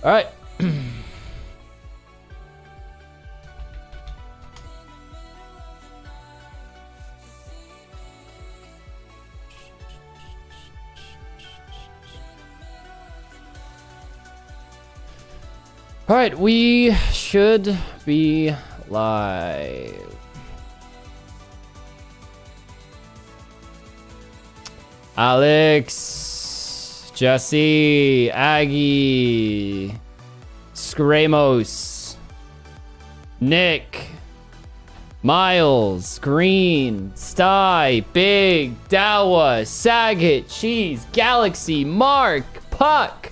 All right. All right, we should be live. Alex, Jesse, Aggie, Scramos, Nick, Miles, Green, Sty, Big, Dawa, Saget, Cheese, Galaxy, Mark, Puck.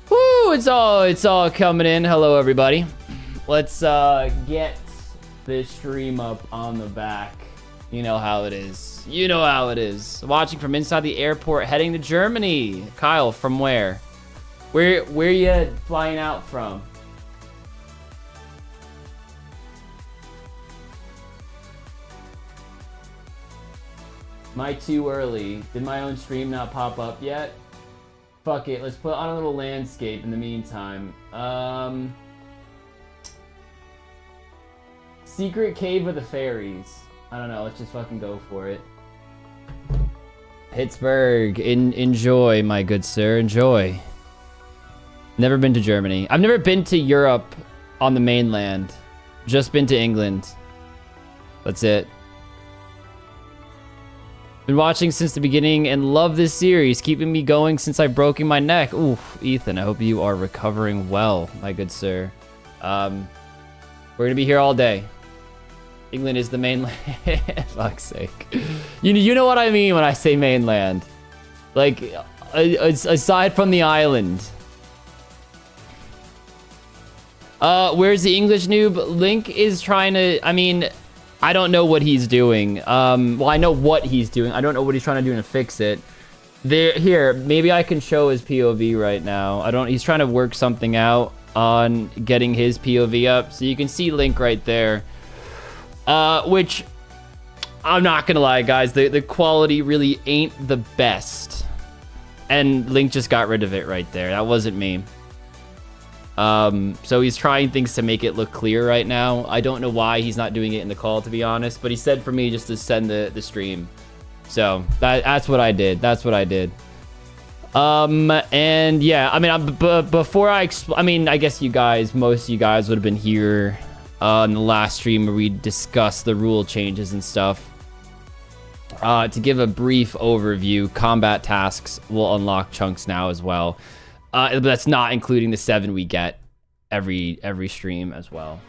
Woo, it's all coming in. Hello, everybody. Let's get this stream up on the back. You know how it is. You know how it is. Watching from inside the airport, heading to Germany. Kyle, from where? Where you flying out from? Am I too early? Did my own stream not pop up yet? Fuck it, let's put on a little landscape in the meantime. Secret Cave of the Fairies. I don't know, let's just fucking go for it. Pittsburgh, enjoy, my good sir, enjoy. Never been to Germany. I've never been to Europe on the mainland. Just been to England. That's it. Been watching since the beginning and love this series, keeping me going since I've broken my neck. Oof, Ethan, I hope you are recovering well, my good sir. We're gonna be here all day. England is the mainland. Fuck's sake. You know what I mean when I say mainland. Like, aside from the island. Where's the English noob? Link is trying to, I mean, I don't know what he's doing. Well, I know what he's doing. I don't know what he's trying to do to fix it. Here, maybe I can show his POV right now. He's trying to work something out on getting his POV up. So you can see Link right there. Which, I'm not gonna lie, guys. The quality really ain't the best. And Link just got rid of it right there. That wasn't me. So he's trying things to make it look clear right now. I don't know why he's not doing it in the call, to be honest, but he said for me just to send the stream. So that's what I did. That's what I did. And yeah, I mean, before I mean, I guess most of you guys would have been here in the last stream where we discussed the rule changes and stuff. To give a brief overview, combat tasks will unlock chunks now as well. That's not including the 7 we get every stream as well.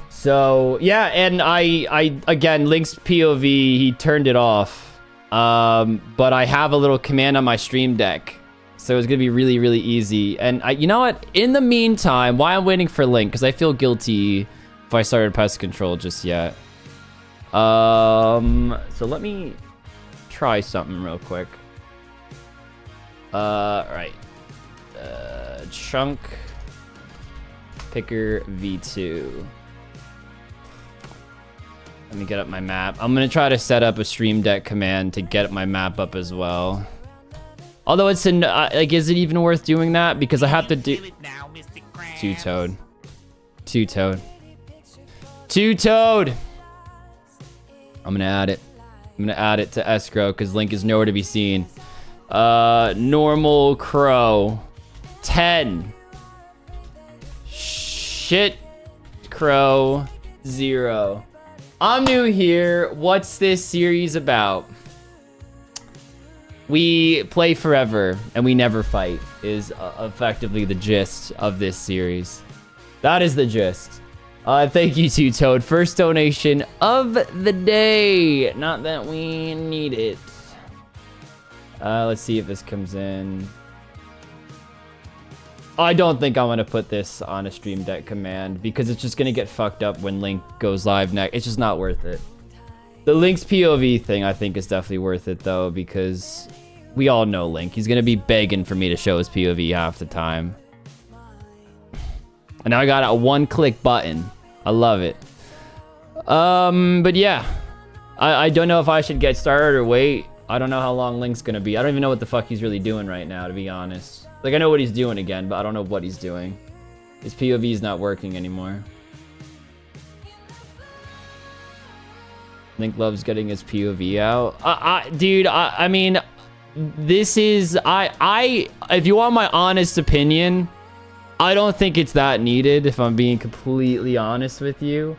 So yeah, and I again, Link's POV, he turned it off. But I have a little command on my stream deck, so it's gonna be really, really easy. And you know what? In the meantime, while I'm waiting for Link, because I feel guilty if I started pest control just yet. So let me try something real quick. Right. Chunk picker V2. Let me get up my map. I'm gonna try to set up a stream deck command to get my map up as well. Although it's like, is it even worth doing that? Because I have to do two-toed. I'm gonna add it. I'm gonna add it to escrow because Link is nowhere to be seen. Normal crow 10. Shit crow 0. I'm new here. What's this series about? We play forever and we never fight is effectively the gist of this series. That is the gist. Thank you to Toad. First donation of the day. Not that we need it. Let's see if this comes in. I don't think I'm going to put this on a stream deck command because it's just going to get fucked up when Link goes live next. It's just not worth it. The Link's POV thing I think is definitely worth it though, because we all know Link. He's going to be begging for me to show his POV half the time. And now I got a one-click button. I love it. But yeah. I don't know if I should get started or wait. I don't know how long Link's going to be. I don't even know what the fuck he's really doing right now, to be honest. Like, I know what he's doing again, but I don't know what he's doing. His POV is not working anymore. Link loves getting his POV out. Dude, I mean, this is... if you want my honest opinion, I don't think it's that needed, if I'm being completely honest with you.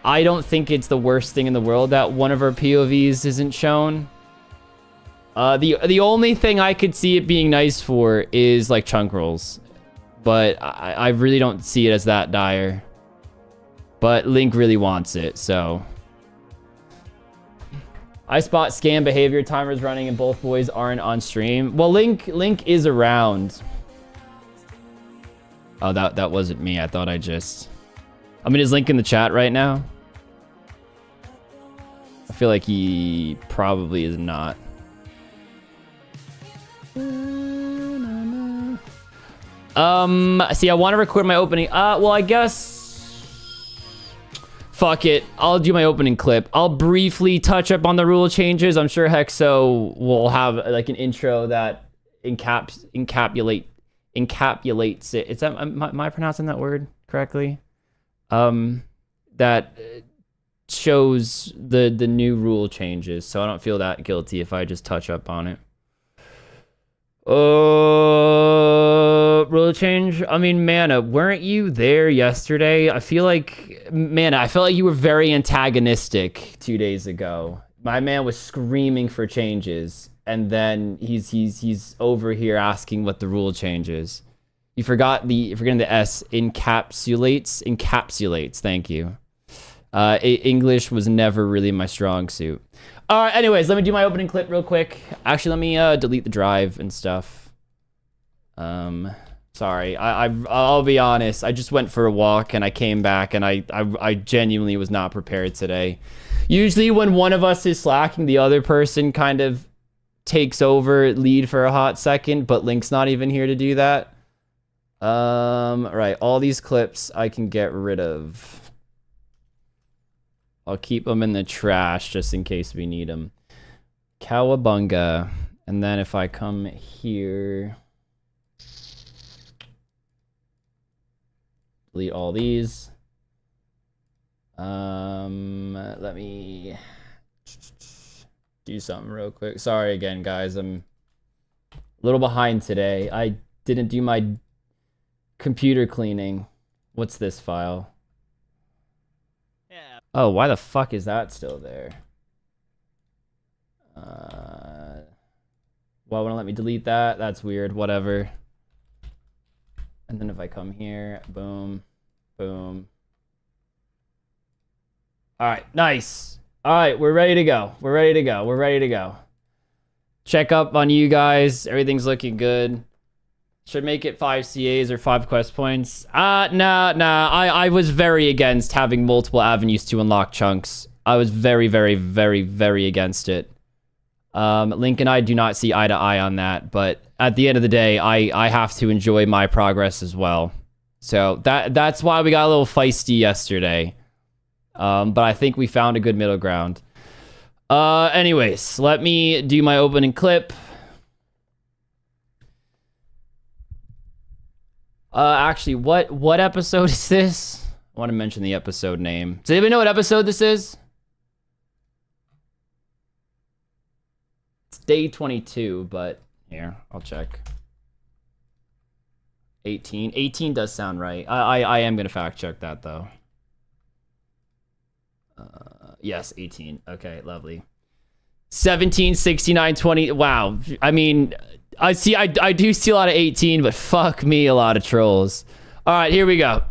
I don't think it's the worst thing in the world that one of our POVs isn't shown. The only thing I could see it being nice for is like chunk rolls, but I really don't see it as that dire. But Link really wants it, so I spot scam behavior timers running and both boys aren't on stream. Well, Link is around. Oh, that wasn't me. I thought I just... I mean, is Link in the chat right now? I feel like he probably is not. See, I want to record my opening. Well, I guess... Fuck it. I'll do my opening clip. I'll briefly touch up on the rule changes. I'm sure Hexo will have like an intro that encapsulates it. Is that, am I pronouncing that word correctly? That shows the new rule changes, so I don't feel that guilty if I just touch up on it. Rule change. I mean, Mana, weren't you there yesterday? I feel like, Mana, I felt like you were very antagonistic 2 days ago. My man was screaming for changes, and then he's over here asking what the rule changes. You're forgetting the S. Encapsulates. Thank you. English was never really my strong suit. All right, anyways, let me do my opening clip real quick. Actually, let me delete the drive and stuff. Sorry, I'll be honest. I just went for a walk and I came back and I genuinely was not prepared today. Usually when one of us is slacking, the other person kind of takes over lead for a hot second, but Link's not even here to do that. Right, all these clips I can get rid of. I'll keep them in the trash just in case we need them. Cowabunga. And then if I come here, delete all these. Let me do something real quick. Sorry again, guys. I'm a little behind today. I didn't do my computer cleaning. What's this file? Oh, why the fuck is that still there? Well, won't let me delete that? That's weird. Whatever. And then if I come here, boom, boom. All right, nice. All right, we're ready to go. We're ready to go. We're ready to go. Check up on you guys. Everything's looking good. Should make it 5 CAs or 5 quest points. Nah. I was very against having multiple avenues to unlock chunks. I was very, very, very, very against it. Link and I do not see eye to eye on that, but at the end of the day, I have to enjoy my progress as well. So that's why we got a little feisty yesterday. But I think we found a good middle ground. Anyways, let me do my opening clip. Actually, what episode is this? I want to mention the episode name. Does anybody know what episode this is? It's day 22, but here, I'll check. 18. 18 does sound right. I am going to fact check that, though. Yes, 18. Okay, lovely. 17, 69, 20. Wow. I mean... I do see a lot of 18, but fuck me, a lot of trolls. All right, here we go.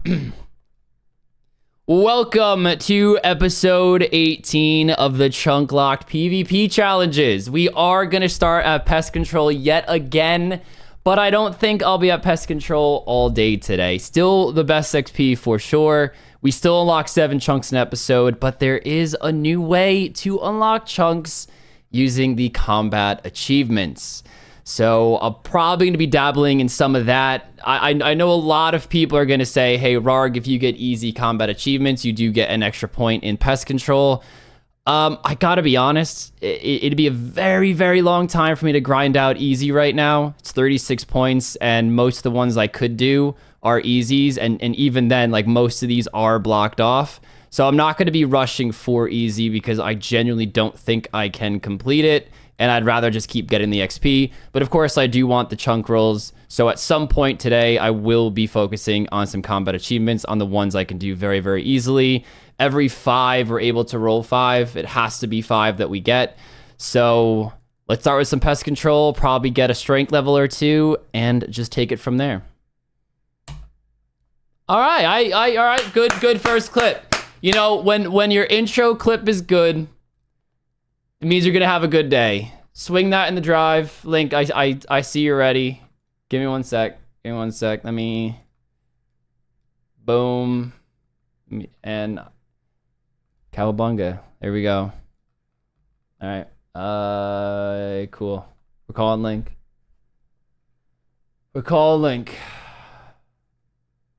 Welcome to episode 18 of the Chunk Locked PvP challenges. We are going to start at pest control yet again, but I don't think I'll be at pest control all day today. Still the best XP for sure. We still unlock 7 chunks an episode, but there is a new way to unlock chunks using the combat achievements. So I'm probably going to be dabbling in some of that. I know a lot of people are going to say, hey, Rarg, if you get easy combat achievements, you do get an extra point in pest control. I gotta be honest, it'd be a very, very long time for me to grind out easy right now. It's 36 points, and most of the ones I could do are easies, and even then, like, most of these are blocked off. So I'm not gonna be rushing for easy because I genuinely don't think I can complete it, and I'd rather just keep getting the XP. But of course, I do want the chunk rolls. So at some point today, I will be focusing on some combat achievements on the ones I can do very, very easily. Every 5, we're able to roll 5. It has to be 5 that we get. So let's start with some pest control, probably get a strength level or 2, and just take it from there. All right, all right, good first clip. You know, when your intro clip is good, it means you're gonna have a good day. Swing that in the drive. Link, I see you're ready. Give me 1 sec. Give me 1 sec. Let me... Boom. And... Cowabunga. There we go. All right. Cool. We're calling Link. We're calling Link.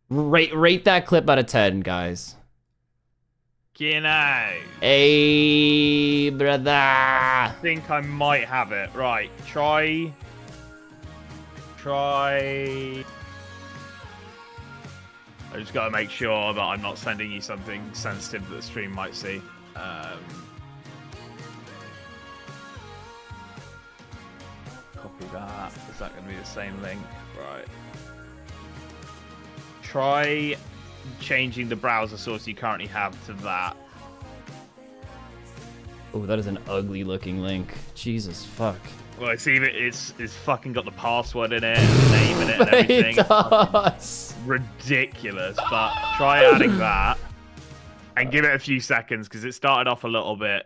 Rate that clip out of 10, guys. Kino. Hey, brother. I think I might have it. Right. Try. I just gotta make sure that I'm not sending you something sensitive that the stream might see. Copy that. Is that gonna be the same link? Right. Try changing the browser source you currently have to that. Oh, that is an ugly looking link. Jesus fuck. Well, it's fucking got the password in it, and the name in it, and everything. It does. Ridiculous, but try adding that and give it a few seconds because it started off a little bit.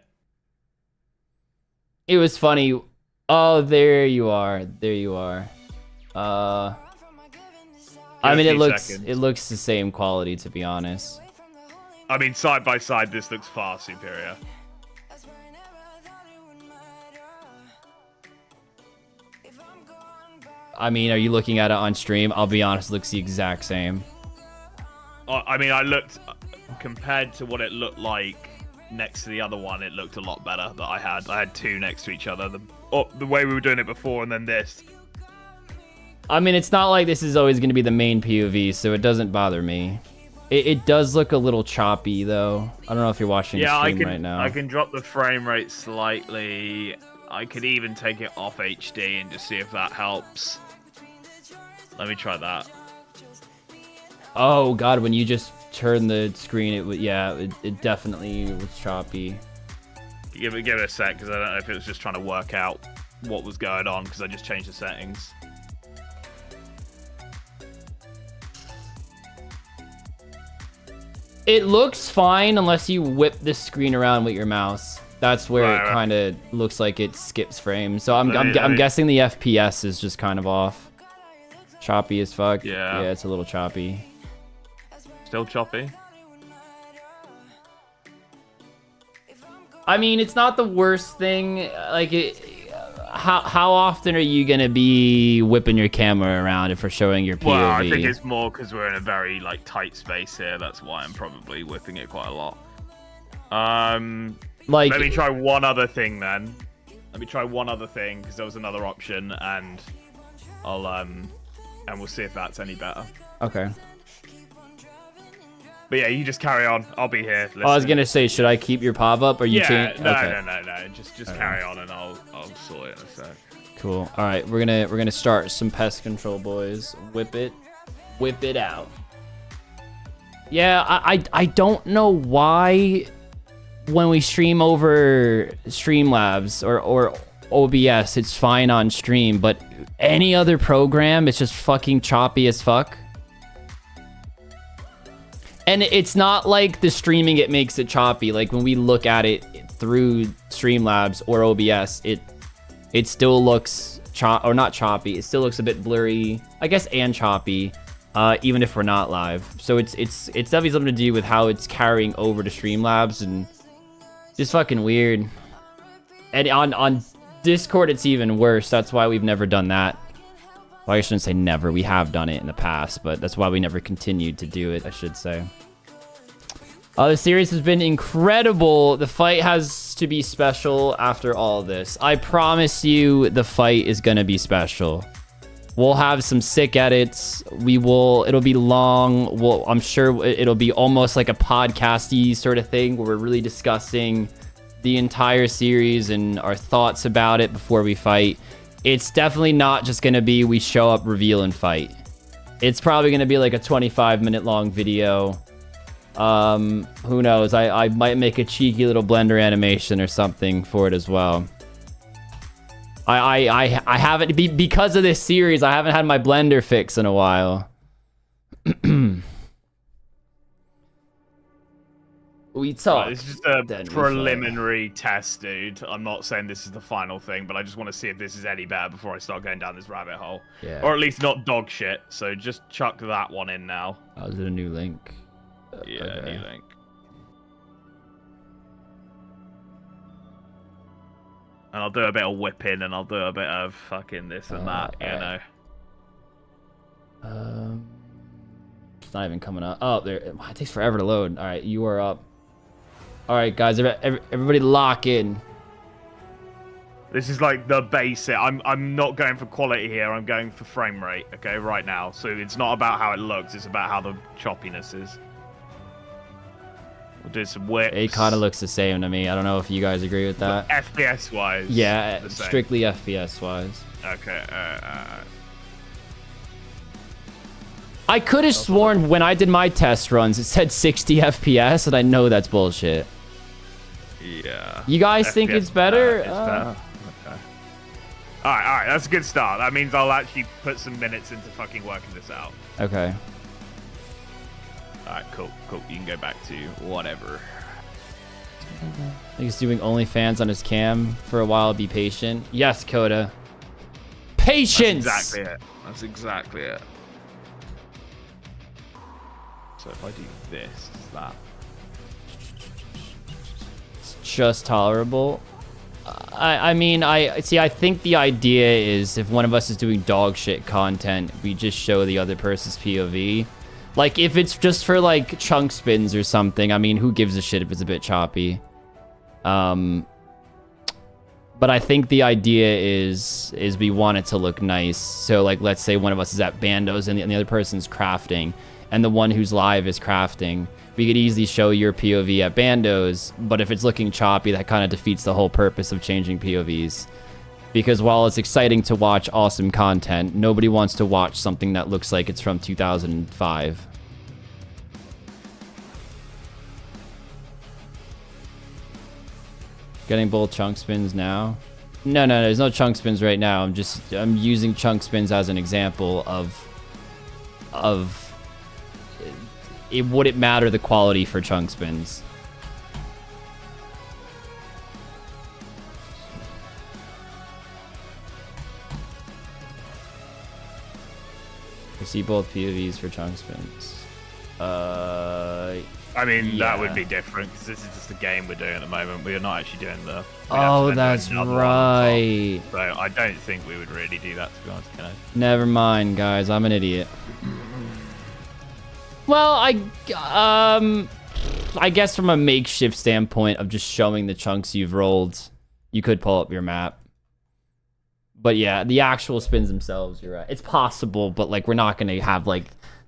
It was funny. Oh, there you are. There you are. I mean, it looks the same quality, to be honest. I mean, side by side, this looks far superior. I mean, are you looking at it on stream? I'll be honest, it looks the exact same. I mean, I looked, compared to what it looked like next to the other one, it looked a lot better that I had. I had 2 next to each other. The way we were doing it before and then this. I mean, it's not like this is always going to be the main POV, so it doesn't bother me. It does look a little choppy, though. I don't know if you're watching the stream right now. I can drop the frame rate slightly. I could even take it off HD and just see if that helps. Let me try that. Oh god, when you just turn the screen, it definitely was choppy. Give it a sec, because I don't know if it was just trying to work out what was going on, because I just changed the settings. It looks fine unless you whip the screen around with your mouse. That's where it kind of looks like it skips frames. So I'm guessing the FPS is just kind of off. Choppy as fuck. Yeah. Yeah, it's a little choppy. Still choppy? I mean, it's not the worst thing. Like, how often are you gonna be whipping your camera around if we're showing your POV? Well, I think it's more because we're in a very tight space here. That's why I'm probably whipping it quite a lot. Like, let me try one other thing then. Let me try one other thing because there was another option, and and we'll see if that's any better. Okay. But yeah, you just carry on. I'll be here. Oh, I was gonna say, should I keep your pop up or you change? No, okay. no. Just carry on, and I'll sort it in a sec. Cool. All right, we're gonna start some pest control, boys. Whip it out. Yeah, I don't know why when we stream over Streamlabs or OBS, it's fine on stream, but any other program, it's just fucking choppy as fuck. And it's not like the streaming it makes it choppy. Like when we look at it through Streamlabs or OBS, it still looks not choppy. It still looks a bit blurry, I guess, and choppy, even if we're not live. So it's definitely something to do with how it's carrying over to Streamlabs, and just fucking weird. And on Discord, it's even worse. That's why we've never done that. Well, I shouldn't say never. We have done it in the past, but that's why we never continued to do it, I should say. The series has been incredible. The fight has to be special after all this. I promise you the fight is gonna be special. We'll have some sick edits. It'll be long. I'm sure it'll be almost like a podcasty sort of thing where we're really discussing the entire series and our thoughts about it before we fight. It's definitely not just gonna be we show up, reveal, and fight. It's probably gonna be like a 25-minute long video. Who knows? I might make a cheeky little Blender animation or something for it as well. I haven't, because of this series, I haven't had my Blender fix in a while. We talk. Right, this is just a preliminary test, dude. I'm not saying this is the final thing, but I just want to see if this is any better before I start going down this rabbit hole. Yeah. Or at least not dog shit. So just chuck that one in now. Oh, is it a new link? Yeah, okay. new link. And I'll do a bit of whipping, and I'll do a bit of fucking this and that, you know. It's not even coming up. Oh, there. It takes forever to load. All right, you are up. All right, guys, everybody lock in. This is like the basic. I'm not going for quality here. I'm going for frame rate. Okay, right now. So it's not about how it looks. It's about how the choppiness is. We'll do some whips. It kind of looks the same to me. I don't know if you guys agree with that. But FPS wise. Yeah, strictly FPS wise. Okay. I could have sworn when I did my test runs, it said 60 FPS, and I know that's bullshit. Yeah. You guys think it's better? It's better. Okay. All right. That's a good start. That means I'll actually put some minutes into fucking working this out. Okay. All right, cool. You can go back to whatever. He's doing OnlyFans on his cam for a while. Be patient. Yes, Coda. Patience! That's exactly it. So if I do this, is that? It's just tolerable. I mean, I think the idea is if one of us is doing dog shit content, we just show the other person's POV. Like, if it's just for, like, chunk spins or something, I mean, who gives a shit if it's a bit choppy? But I think the idea is we want it to look nice. So, like, let's say one of us is at Bandos and the other person's crafting, and the one who's live is crafting. We could easily show your POV at Bandos, but if it's looking choppy, that kind of defeats the whole purpose of changing POVs. Because while it's exciting to watch awesome content, nobody wants to watch something that looks like it's from 2005. Getting both chunk spins now? No, there's no chunk spins right now. I'm using chunk spins as an example of it wouldn't matter the quality for chunk spins. We see both POVs for chunk spins. I mean, yeah. That would be different because this is just a game we're doing at the moment. We are not actually doing the. Oh, that's right. So I don't think we would really do that, to be honest. Never mind, guys. I'm an idiot. Well, I guess from a makeshift standpoint of just showing the chunks you've rolled, you could pull up your map. But yeah, the actual spins themselves, you're right. It's possible, but like we're not gonna have like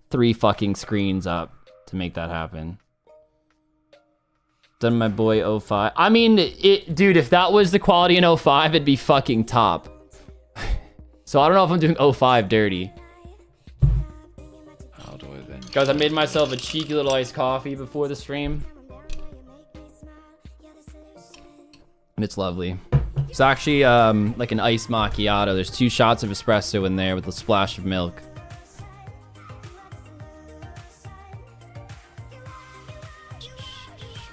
3 fucking screens up to make that happen. Done my boy 05. I mean, dude, if that was the quality in 05, it'd be fucking top. So I don't know if I'm doing 05 dirty. How do I then? Guys, I made myself a cheeky little iced coffee before the stream. And it's lovely. It's actually like an iced macchiato. There's 2 shots of espresso in there with a splash of milk.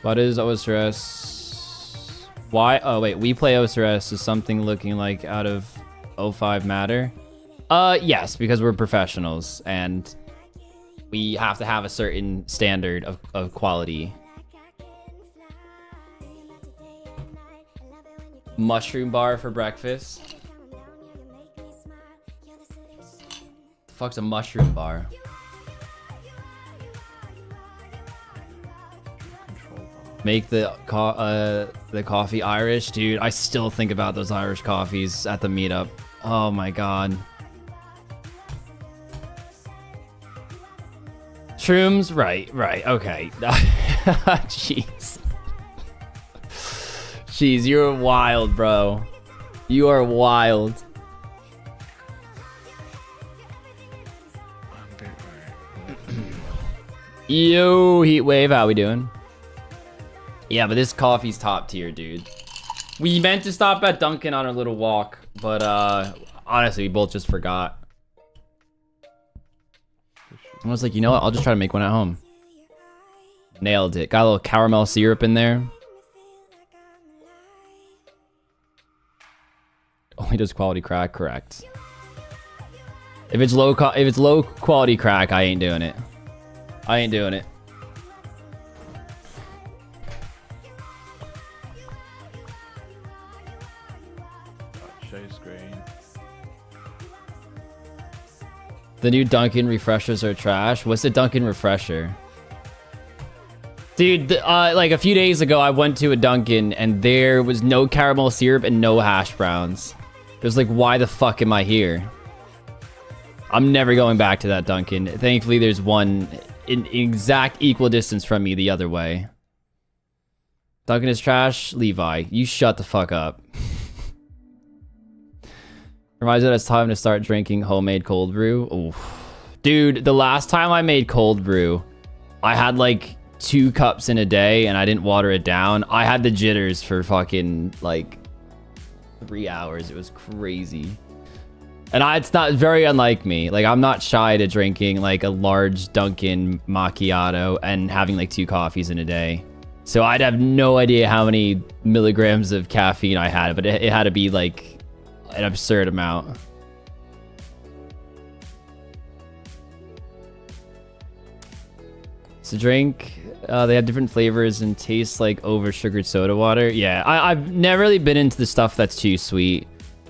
What is OSRS? Why? Oh, wait. We play OSRS. Is something looking like out of 05 matter? Yes, because we're professionals and we have to have a certain standard of quality. Mushroom bar for breakfast? The fuck's a mushroom bar? Make the coffee Irish, dude. I still think about those Irish coffees at the meetup. Oh my god. Shrooms, right, okay. Jeez. Jeez, you're wild, bro. You are wild. Yo, Heatwave, how we doing? Yeah, but this coffee's top tier, dude. We meant to stop at Dunkin' on our little walk, but honestly, we both just forgot. I was like, you know what? I'll just try to make one at home. Nailed it. Got a little caramel syrup in there. Only does quality crack, correct. If it's low quality crack, I ain't doing it. I ain't doing it. Show screen. The new Dunkin' refreshers are trash. What's the Dunkin' refresher? Dude, like a few days ago, I went to a Dunkin' and there was no caramel syrup and no hash browns. It was like, why the fuck am I here? I'm never going back to that Dunkin'. Thankfully, there's one in exact equal distance from me the other way. Dunkin' is trash? Levi, you shut the fuck up. Reminds me that it's time to start drinking homemade cold brew. Oof. Dude, the last time I made cold brew, I had like 2 cups in a day and I didn't water it down. I had the jitters for fucking like 3 hours. It was crazy. And it's not very unlike me. Like, I'm not shy to drinking like a large Dunkin' macchiato and having like 2 coffees in a day. So I'd have no idea how many milligrams of caffeine I had, but it had to be like an absurd amount. So drink, they have different flavors and taste like over sugared soda water. Yeah, I've never really been into the stuff that's too sweet.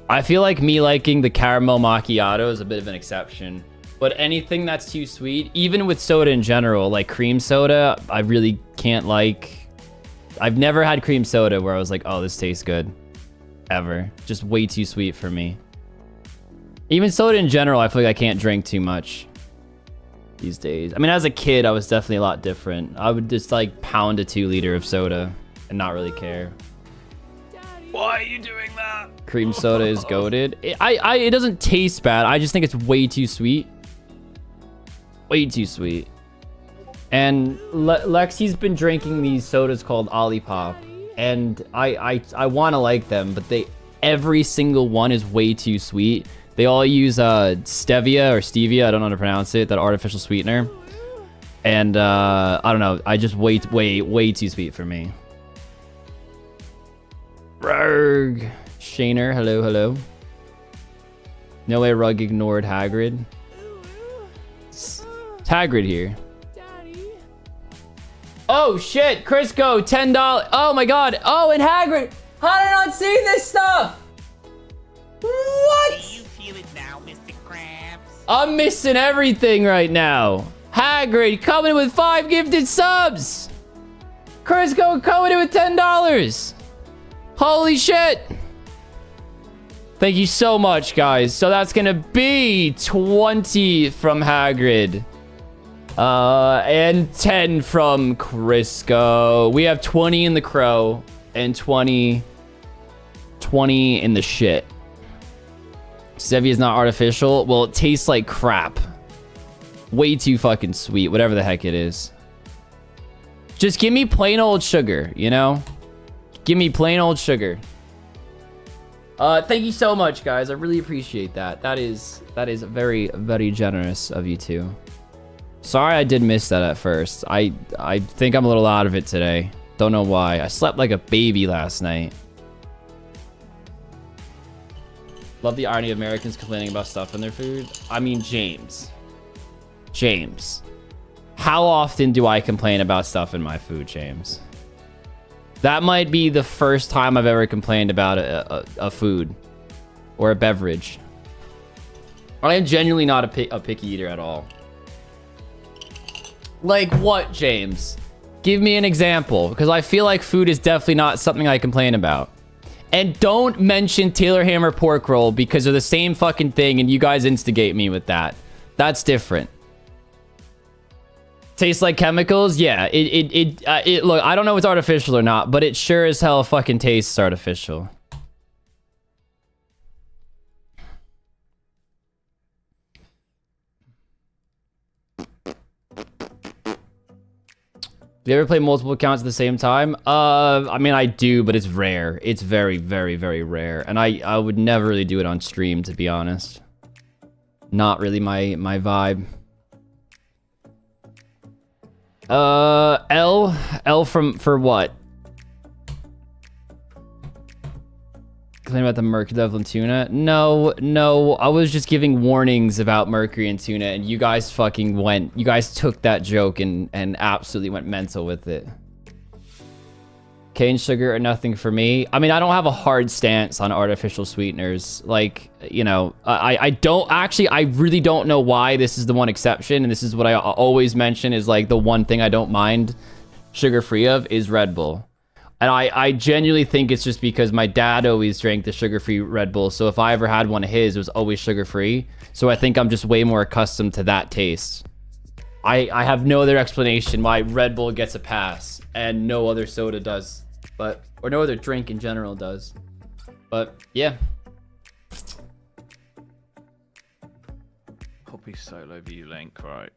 I feel like me liking the caramel macchiato is a bit of an exception. But anything that's too sweet, even with soda in general, like cream soda, I really can't like. I've never had cream soda where I was like, oh, this tastes good. Ever. Just way too sweet for me. Even soda in general, I feel like I can't drink too much these days. I mean, as a kid, I was definitely a lot different. I would just like pound a 2-liter of soda and not really care. Why are you doing that? Cream soda is goated. It doesn't taste bad. I just think it's way too sweet. Way too sweet. And Lexi's been drinking these sodas called Olipop, and I want to like them, but every single one is way too sweet. They all use stevia or stevia, I don't know how to pronounce it, that artificial sweetener. And I don't know, I just way too sweet for me. Rurg. Shaner, hello. No way Rug ignored Hagrid. It's Hagrid here. Oh shit, Crisco, $10. Oh my god. Oh, and Hagrid. How did I not see this stuff? What? Do you feel it now, Mr. Krabs? I'm missing everything right now. Hagrid coming with 5 gifted subs. Crisco coming in with $10. Holy shit. Thank you so much, guys. So that's gonna be 20 from Hagrid. And 10 from Crisco. We have 20 in the crow and 20 in the shit. Stevia is not artificial. Well, it tastes like crap. Way too fucking sweet, whatever the heck it is. Just give me plain old sugar, you know? Give me plain old sugar. Thank you so much, guys. I really appreciate that. That is very, very generous of you two. Sorry I did miss that at first. I think I'm a little out of it today. Don't know why. I slept like a baby last night. Love the irony of Americans complaining about stuff in their food. I mean, James. How often do I complain about stuff in my food, James? That might be the first time I've ever complained about a food or a beverage. I am genuinely not a picky eater at all. Like what, James? Give me an example, because I feel like food is definitely not something I complain about. And don't mention Taylor Hammer pork roll because they're the same fucking thing and you guys instigate me with that. That's different. Tastes like chemicals? Yeah, it look, I don't know if it's artificial or not, but it sure as hell fucking tastes artificial. Do you ever play multiple accounts at the same time? I mean, I do, but it's rare. It's very, very, very rare. And I would never really do it on stream, to be honest. Not really my vibe. L for what? Complain about the mercury level in tuna? No, I was just giving warnings about mercury in tuna, and you guys fucking you guys took that joke and absolutely went mental with it. Cane sugar or nothing for me. I mean, I don't have a hard stance on artificial sweeteners. Like, you know, I don't actually, I really don't know why this is the one exception, and this is what I always mention is like the one thing I don't mind sugar-free of is Red Bull. And I genuinely think it's just because my dad always drank the sugar-free Red Bull. So if I ever had one of his, it was always sugar-free. So I think I'm just way more accustomed to that taste. I have no other explanation why Red Bull gets a pass and no other soda does. Or no other drink in general does. But yeah. Copy solo view link, right.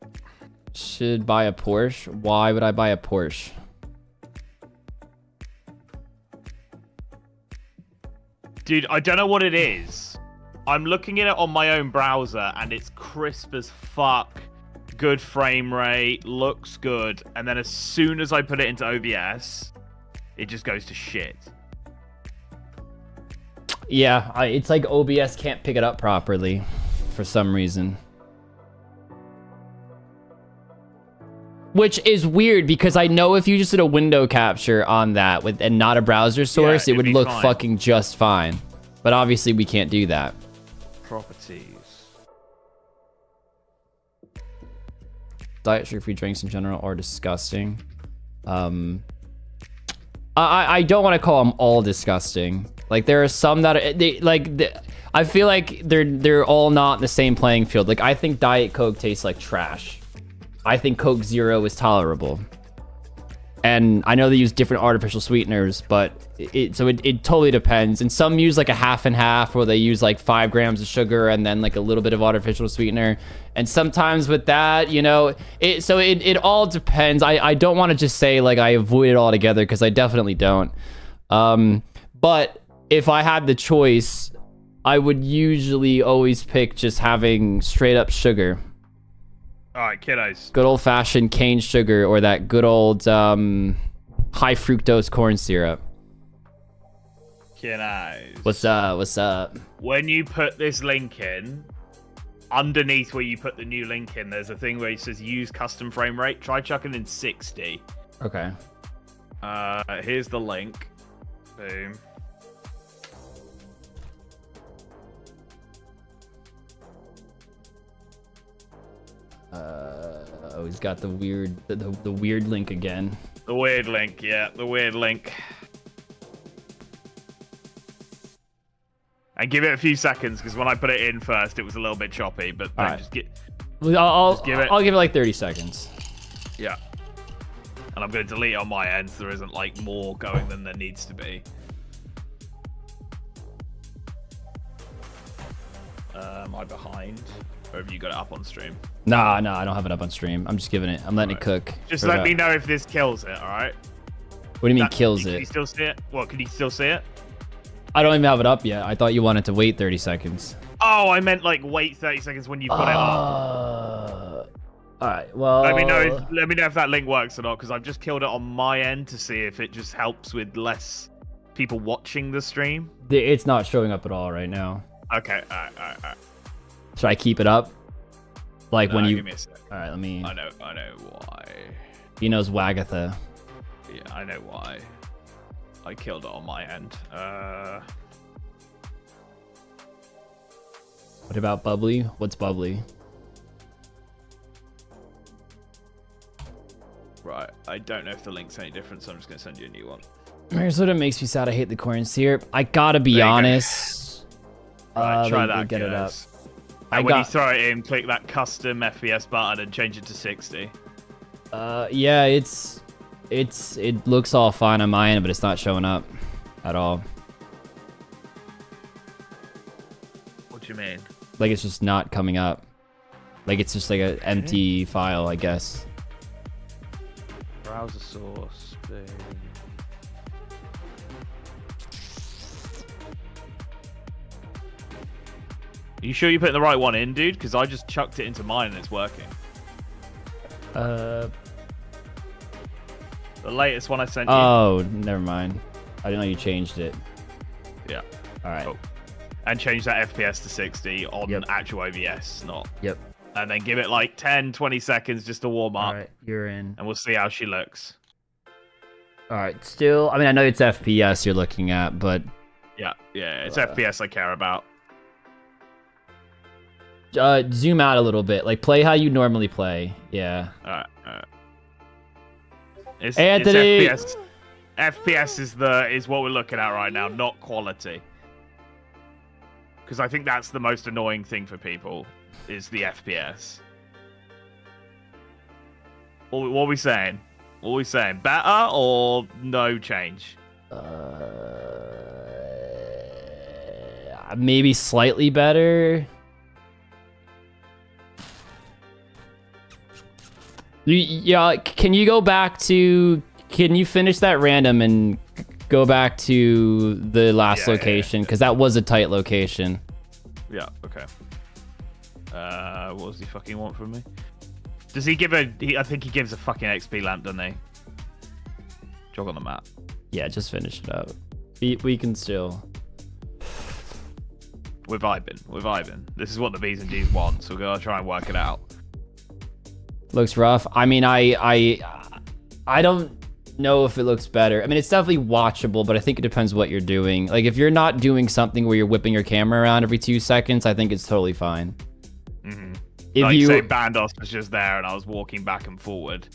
Should buy a Porsche? Why would I buy a Porsche? Dude, I don't know what it is. I'm looking at it on my own browser and it's crisp as fuck. Good frame rate, looks good. And then as soon as I put it into OBS, it just goes to shit. Yeah, it's like OBS can't pick it up properly for some reason. Which is weird because I know if you just did a window capture on that and not a browser source, it would look fucking just fine. But obviously we can't do that. Properties. Diet sugar-free drinks in general are disgusting. I don't want to call them all disgusting. Like there are some that I feel like they're all not in the same playing field. Like I think Diet Coke tastes like trash. I think Coke Zero is tolerable. And I know they use different artificial sweeteners, but it totally depends. And some use like a half and half, where they use like 5 grams of sugar and then like a little bit of artificial sweetener. And sometimes with that, you know, it all depends. I don't want to just say like I avoid it altogether, because I definitely don't. But if I had the choice, I would usually always pick just having straight up sugar. All right, kiddos. Good old fashioned cane sugar, or that good old high fructose corn syrup. Kiddos. What's up? What's up? When you put this link in, underneath where you put the new link in, there's a thing where it says use custom frame rate. Try chucking in 60. Okay. Here's the link. Boom. Oh, he's got the weird link again. The weird link, yeah, the weird link. And give it a few seconds, because when I put it in first, it was a little bit choppy. But then just give it like 30 seconds. Yeah. And I'm going to delete it on my end, so there isn't like more going than there needs to be. Am I behind? Or have you got it up on stream? Nah, I don't have it up on stream. I'm just giving it. I'm letting it cook. Just let me know if this kills it, alright? What do you mean kills it? Can you still see it? What, can you still see it? I don't even have it up yet. I thought you wanted to wait 30 seconds. Oh, I meant like wait 30 seconds when you put it up. Alright, well... Let me know if that link works or not, because I've just killed it on my end to see if it just helps with less people watching the stream. It's not showing up at all right now. Okay, alright. Should I keep it up? Like when you... Give me a sec. Alright, let me... I know why. He knows Wagatha. Yeah, I know why. I killed it on my end. What about Bubbly? What's Bubbly? Right. I don't know if the link's any different, so I'm just gonna send you a new one. Here's what it makes me sad. I hate the corn syrup. I gotta be honest. Right, try let me that. get it up. And when you throw it in, click that custom FPS button and change it to 60. Yeah, it looks all fine on my end, but it's not showing up at all. What do you mean? Like it's just not coming up. Like it's just like an empty file, I guess. Browser source. Are you sure you put the right one in, dude? Because I just chucked it into mine and it's working. The latest one I sent you. Oh, never mind. I didn't know you changed it. Yeah. All right. Cool. And change that FPS to 60 on actual OBS, not. Yep. And then give it like 10, 20 seconds just to warm up. All right, you're in. And we'll see how she looks. All right, still, I mean, I know it's FPS you're looking at, but... Yeah, it's FPS I care about. Zoom out a little bit. Like, play how you normally play. Yeah. All right. It's Anthony! FPS. FPS is what we're looking at right now, not quality. Because I think that's the most annoying thing for people, is the FPS. What are we saying? What are we saying? Better or no change? Maybe slightly better. Yeah, can you go back to... Can you finish that random and go back to the last location? Because that was a tight location. Yeah, okay. What does he fucking want from me? Does he give a... I think he gives a fucking XP lamp, doesn't he? Jog on the map. Yeah, just finish it up. We can still... We're vibing. This is what the B's and G's want, so we're gonna try and work it out. Looks rough. I mean, I don't know if it looks better. I mean, it's definitely watchable, but I think it depends what you're doing. Like, if you're not doing something where you're whipping your camera around every 2 seconds, I think it's totally fine. Mm-hmm. If like, you say Bandos was just there and I was walking back and forward.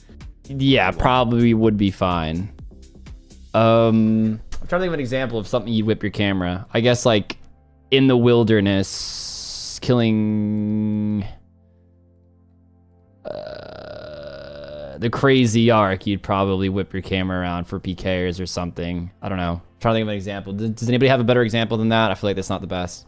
Yeah, probably would be fine. I'm trying to think of an example of something you'd whip your camera. I guess, like, in the wilderness, killing... the crazy arc, you'd probably whip your camera around for PKs or something. I don't know. I'm trying to think of an example. Does anybody have a better example than that? I feel like that's not the best.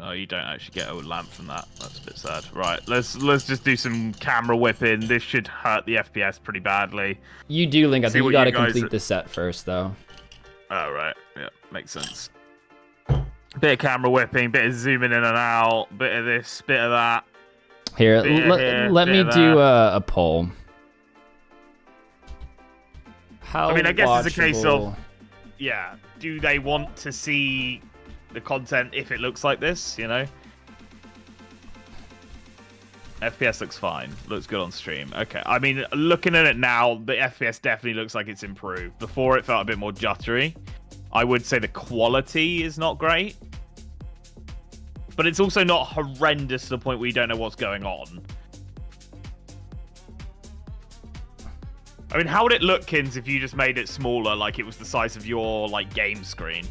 Oh, you don't actually get a lamp from that. That's a bit sad. Right, let's just do some camera whipping. This should hurt the FPS pretty badly. You do, Link. I think you gotta complete the set first, though. Oh, right. Yeah, makes sense. Bit of camera whipping, bit of zooming in and out, bit of this, bit of that. Here, let me do a poll. How I mean, I guess it's a case of, watchable- yeah, do they want to see the content if it looks like this, you know? FPS looks fine. Looks good on stream. Okay, I mean, looking at it now, the FPS definitely looks like it's improved. Before, it felt a bit more juttery. I would say the quality is not great. But it's also not horrendous to the point where you don't know what's going on. I mean, how would it look, Kins, if you just made it smaller, like it was the size of your, like, game screen?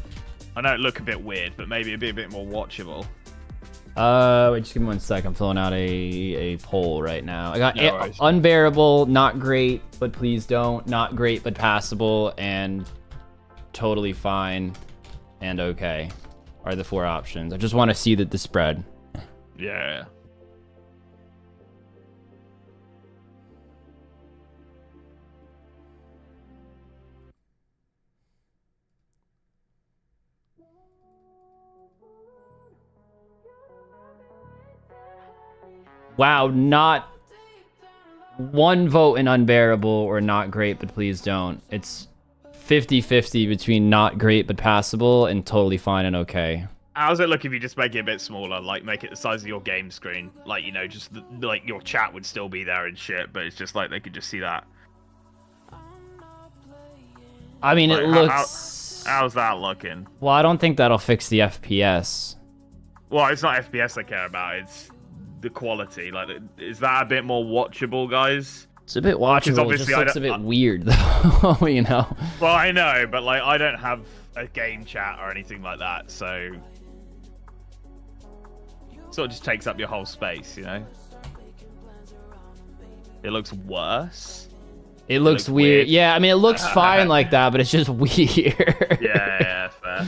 I know it look a bit weird, but maybe it'd be a bit more watchable. Wait, just give me 1 sec. I'm filling out a poll right now. I got No worries. unbearable, not great, but please don't, not great, but passable, and totally fine, and okay are the 4 options. I just want to see the spread. Yeah. Wow, not 1 vote in unbearable or not great, but please don't. It's 50-50 between not great but passable and totally fine and okay. How's it look if you just make it a bit smaller, like make it the size of your game screen? Like, you know, just like your chat would still be there and shit, but it's just like they could just see that. I mean, Like, it looks... How's that looking? Well, I don't think that'll fix the FPS. Well, it's not FPS I care about, it's the quality? Like, is that a bit more watchable, guys? It's a bit watchable. It just looks a bit weird, though. You know. Well, I know, but like, I don't have a game chat or anything like that, so sort of just takes up your whole space, you know. It looks worse. It looks weird. Yeah, I mean, it looks fine like that, but it's just weird. Yeah, fair.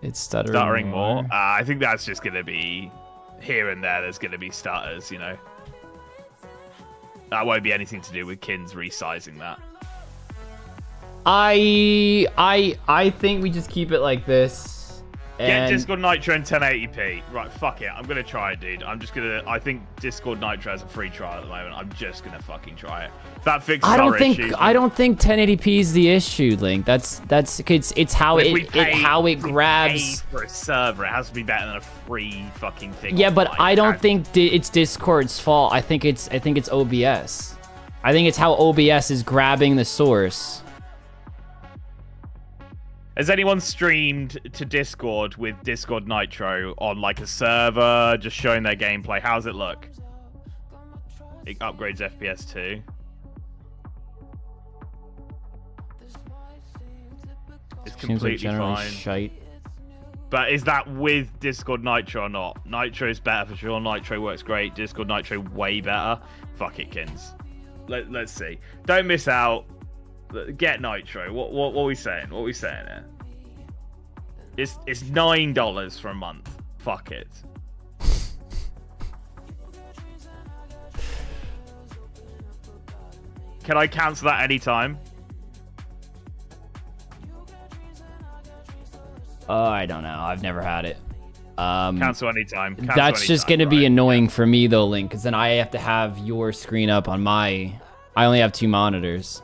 It's stuttering more. I think that's just going to be here and there. There's going to be stutters, you know. That won't be anything to do with Kins resizing that. I think we just keep it like this. Get Discord Nitro in 1080p. Right, fuck it. I'm gonna try it, dude. I think Discord Nitro has a free trial at the moment. I'm just gonna fucking try it. If that fixes our issue. I don't think 1080p is the issue, Link. It's how it grabs for a server. It has to be better than a free fucking thing. Yeah, but I don't think it's Discord's fault. I think it's OBS. I think it's how OBS is grabbing the source. Has anyone streamed to Discord with Discord Nitro on like a server, just showing their gameplay? How's it look? It upgrades FPS too. It's completely fine. Shite. But is that with Discord Nitro or not? Nitro is better for sure. Nitro works great. Discord Nitro way better. Fuck it, Kins. Let's see. Don't miss out. Get Nitro. What are we saying? What are we saying here? It's $9 for a month. Fuck it. Can I cancel that anytime? I don't know. I've never had it. Cancel anytime. That's just going to be annoying for me though, Link, because then I have to have your screen up on my... I only have 2 monitors.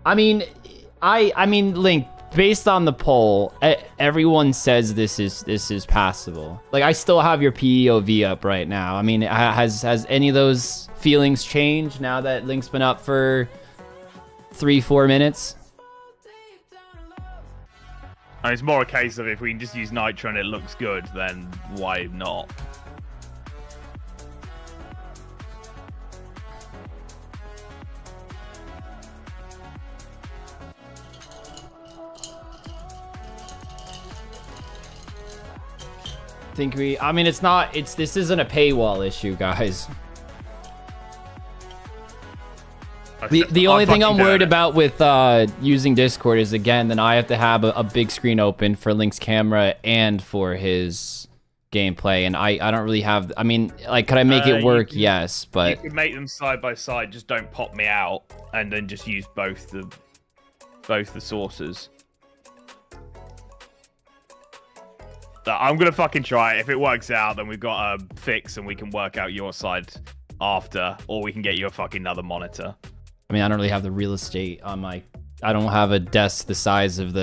I mean, Link, based on the poll, everyone says this is passable. Like, I still have your POV up right now. I mean, has any of those feelings changed now that Link's been up for 3-4 minutes? And it's more a case of if we can just use Nitro and it looks good, then why not? I mean, this isn't a paywall issue, guys. The only thing I'm worried about with using Discord is, again, then I have to have a big screen open for Link's camera and for his gameplay, and I don't really have... I mean, like, could I make it work? Yes, but... You could make them side by side, just don't pop me out, and then just use both the sources. I'm gonna fucking try it. If it works out, then we've got a fix and we can work out your side after, or we can get you a fucking another monitor. I mean, I don't really have the real estate on my... I don't have a desk the size of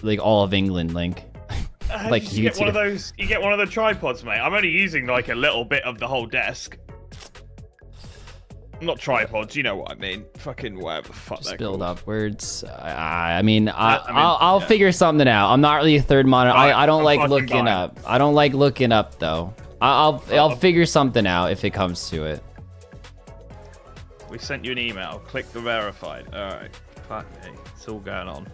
like, all of England, Link. Like you get one of those. You get one of the tripods, mate. I'm only using like a little bit of the whole desk. Not tripods, you know what I mean. Fucking whatever the fuck. Just build upwards. I'll figure something out. I'm not really a third monitor. I don't like looking up. I don't like looking up though. I'll figure something out if it comes to it. We sent you an email. Click the verified. All right. Fuck me. It's all going on.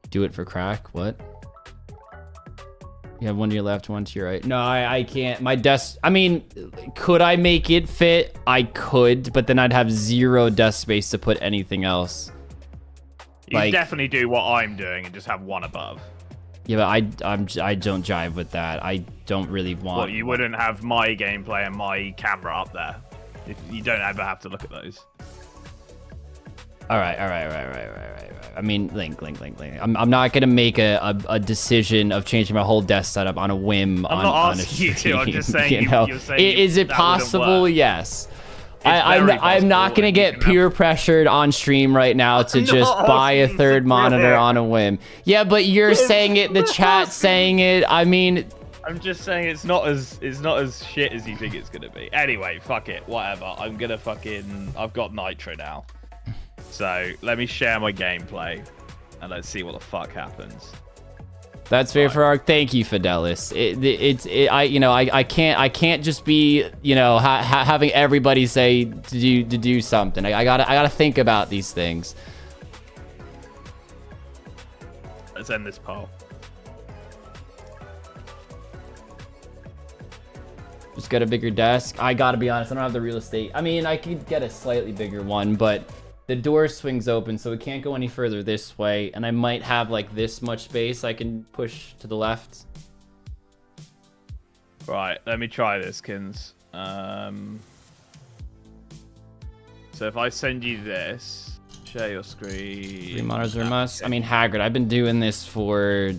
Do it for crack? What? You have one to your left, one to your right. No, I can't. My desk... I mean, could I make it fit? I could, but then I'd have 0 desk space to put anything else. You can definitely do what I'm doing and just have one above. Yeah, but I don't jive with that. I don't really want... Well, you wouldn't have my gameplay and my camera up there. If you don't ever have to look at those. All right. I mean, Link. I'm not gonna make a decision of changing my whole desk setup on a whim. I'm not asking you to. I'm just saying. Is it possible? Yes. I'm not gonna get peer pressured on stream right now to just buy a third monitor on a whim. Yeah, but you're saying it, the chat saying it. I mean, I'm just saying it's not as shit as you think it's gonna be. Anyway, fuck it, whatever. I'm gonna I've got Nitro now, so let me share my gameplay, and let's see what the fuck happens. That's fair for Arc. Thank you, Fidelis. I can't just be, having everybody say to do something. I gotta think about these things. Let's end this poll. Just get a bigger desk. I gotta be honest, I don't have the real estate. I mean, I could get a slightly bigger one, but the door swings open, so it can't go any further this way. And I might have like this much space I can push to the left. Right, let me try this, Kins. So if I send you this, share your screen. 3 monitors are a must. I mean, Hagrid, I've been doing this for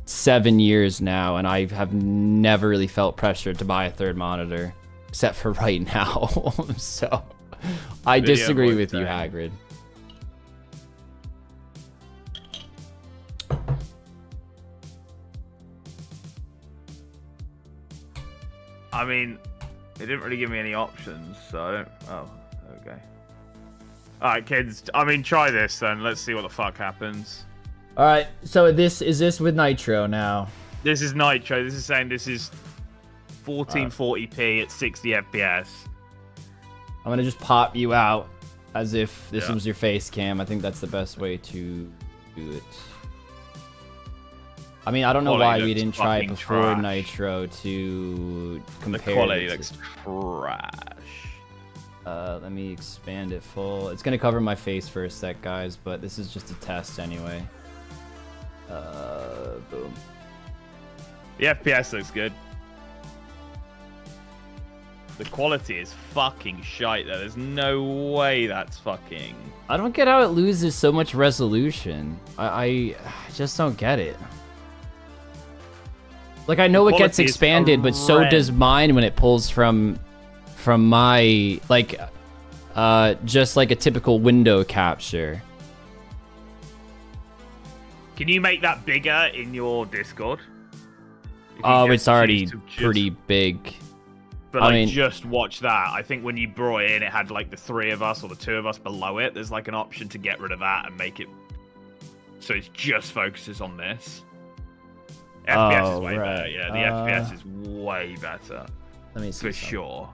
7 years now, and I have never really felt pressured to buy a third monitor, except for right now. So I disagree with you, Hagrid. I mean, they didn't really give me any options, so I don't... Oh, okay. Alright, kids. I mean, try this then. Let's see what the fuck happens. Alright, so is this with Nitro now? This is Nitro. This is saying this is 1440p at 60 FPS. I'm gonna just pop you out as if this was your face cam. I think that's the best way to do it. I mean, I don't know why we didn't try it before Nitro to compare. The quality looks trash. Let me expand it full. It's gonna cover my face for a sec, guys, but this is just a test anyway. Boom. The FPS looks good. The quality is fucking shite though. There's no way that's fucking... I don't get how it loses so much resolution. I just don't get it. Like, I know it gets expanded, but so does mine when it pulls from my, like, just like a typical window capture. Can you make that bigger in your Discord? Oh, it's already pretty big. But like, just watch that. I think when you brought it in, it had like the 3 of us or the 2 of us below it. There's like an option to get rid of that and make it so it just focuses on this. FPS is way better. Yeah, the FPS is way better. Let me see. For sure.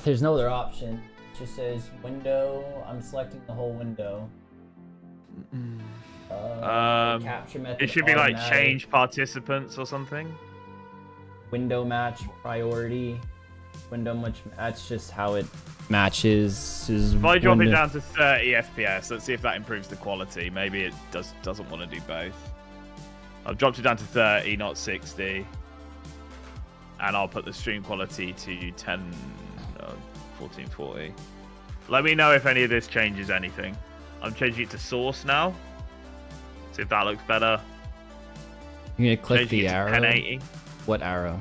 There's no other option. It just says window. I'm selecting the whole window. Capture method. It should be like change participants or something. Window match priority. Window match. That's just how it matches. If I drop it down to 30 FPS, let's see if that improves the quality. Maybe it doesn't want to do both. I've dropped it down to 30, not 60. And I'll put the stream quality to 1440. Let me know if any of this changes anything. I'm changing it to source now. See if that looks better. You're gonna click the arrow. 1080. What arrow?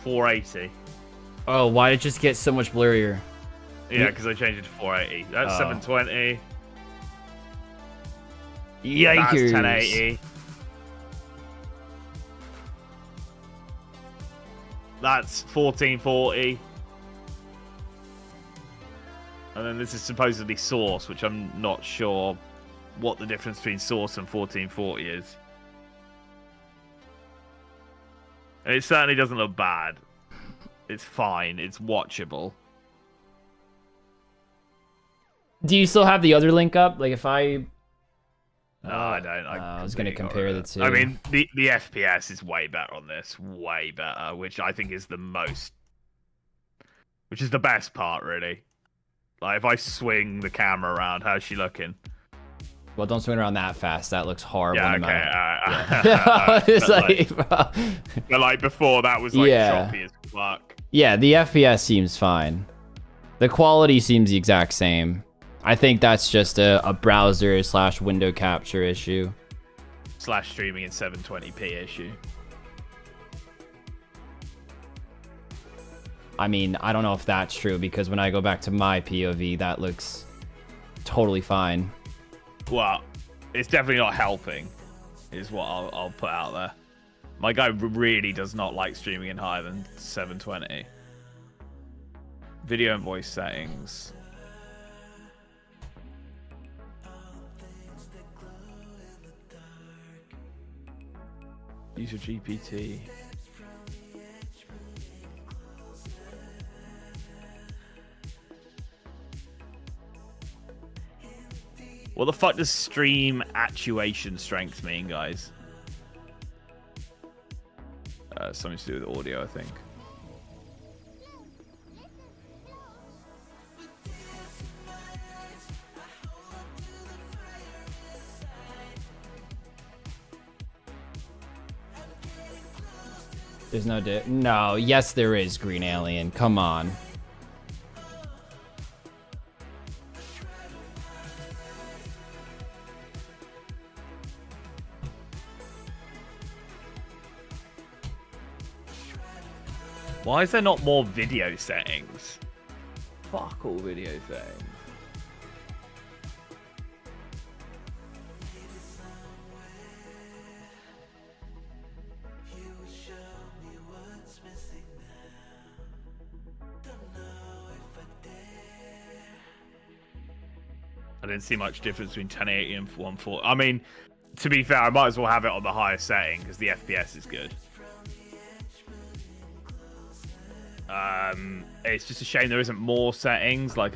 .480. Oh, why did it just get so much blurrier? Yeah, because I changed it to 480. That's 720. Yikers. That's 1080. That's 1440. And then this is supposedly source, which I'm not sure what the difference between source and 1440 is. And it certainly doesn't look bad. It's fine. It's watchable. Do you still have the other link up? Like if I... No, I don't. I was going to compare the two. I mean, the FPS is way better on this. Way better, which I think is the most... Which is the best part, really. Like, if I swing the camera around, how's she looking? Well, don't swing around that fast. That looks horrible. Yeah, okay. It's but like before, that was like choppy as fuck. Yeah, the FPS seems fine. The quality seems the exact same. I think that's just a browser / window capture issue. / streaming in 720p issue. I mean, I don't know if that's true because when I go back to my POV, that looks totally fine. Well, it's definitely not helping, is what I'll put out there. My guy really does not like streaming in higher than 720. Video and voice settings. Use your GPT. What the fuck does stream actuation strength mean, guys? Something to do with audio, I think. There's no no, yes there is, Green Alien. Come on. Why is there not more video settings? Fuck all video settings. I didn't see much difference between 1080 and 140. I mean, to be fair, I might as well have it on the highest setting because the FPS is good. It's just a shame there isn't more settings. Like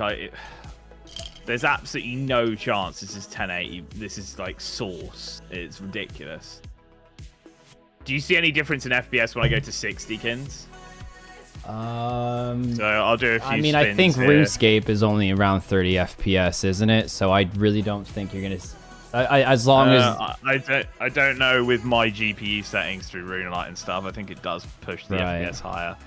there's absolutely no chance this is 1080. This is like source. It's ridiculous. Do you see any difference in FPS when I go to 60, Kins? So I'll do a few. I mean, I think here. RuneScape is only around 30 FPS, isn't it? So I really don't think you're gonna. As long as I don't know with my GPU settings through RuneLite and stuff. I think it does push the FPS higher.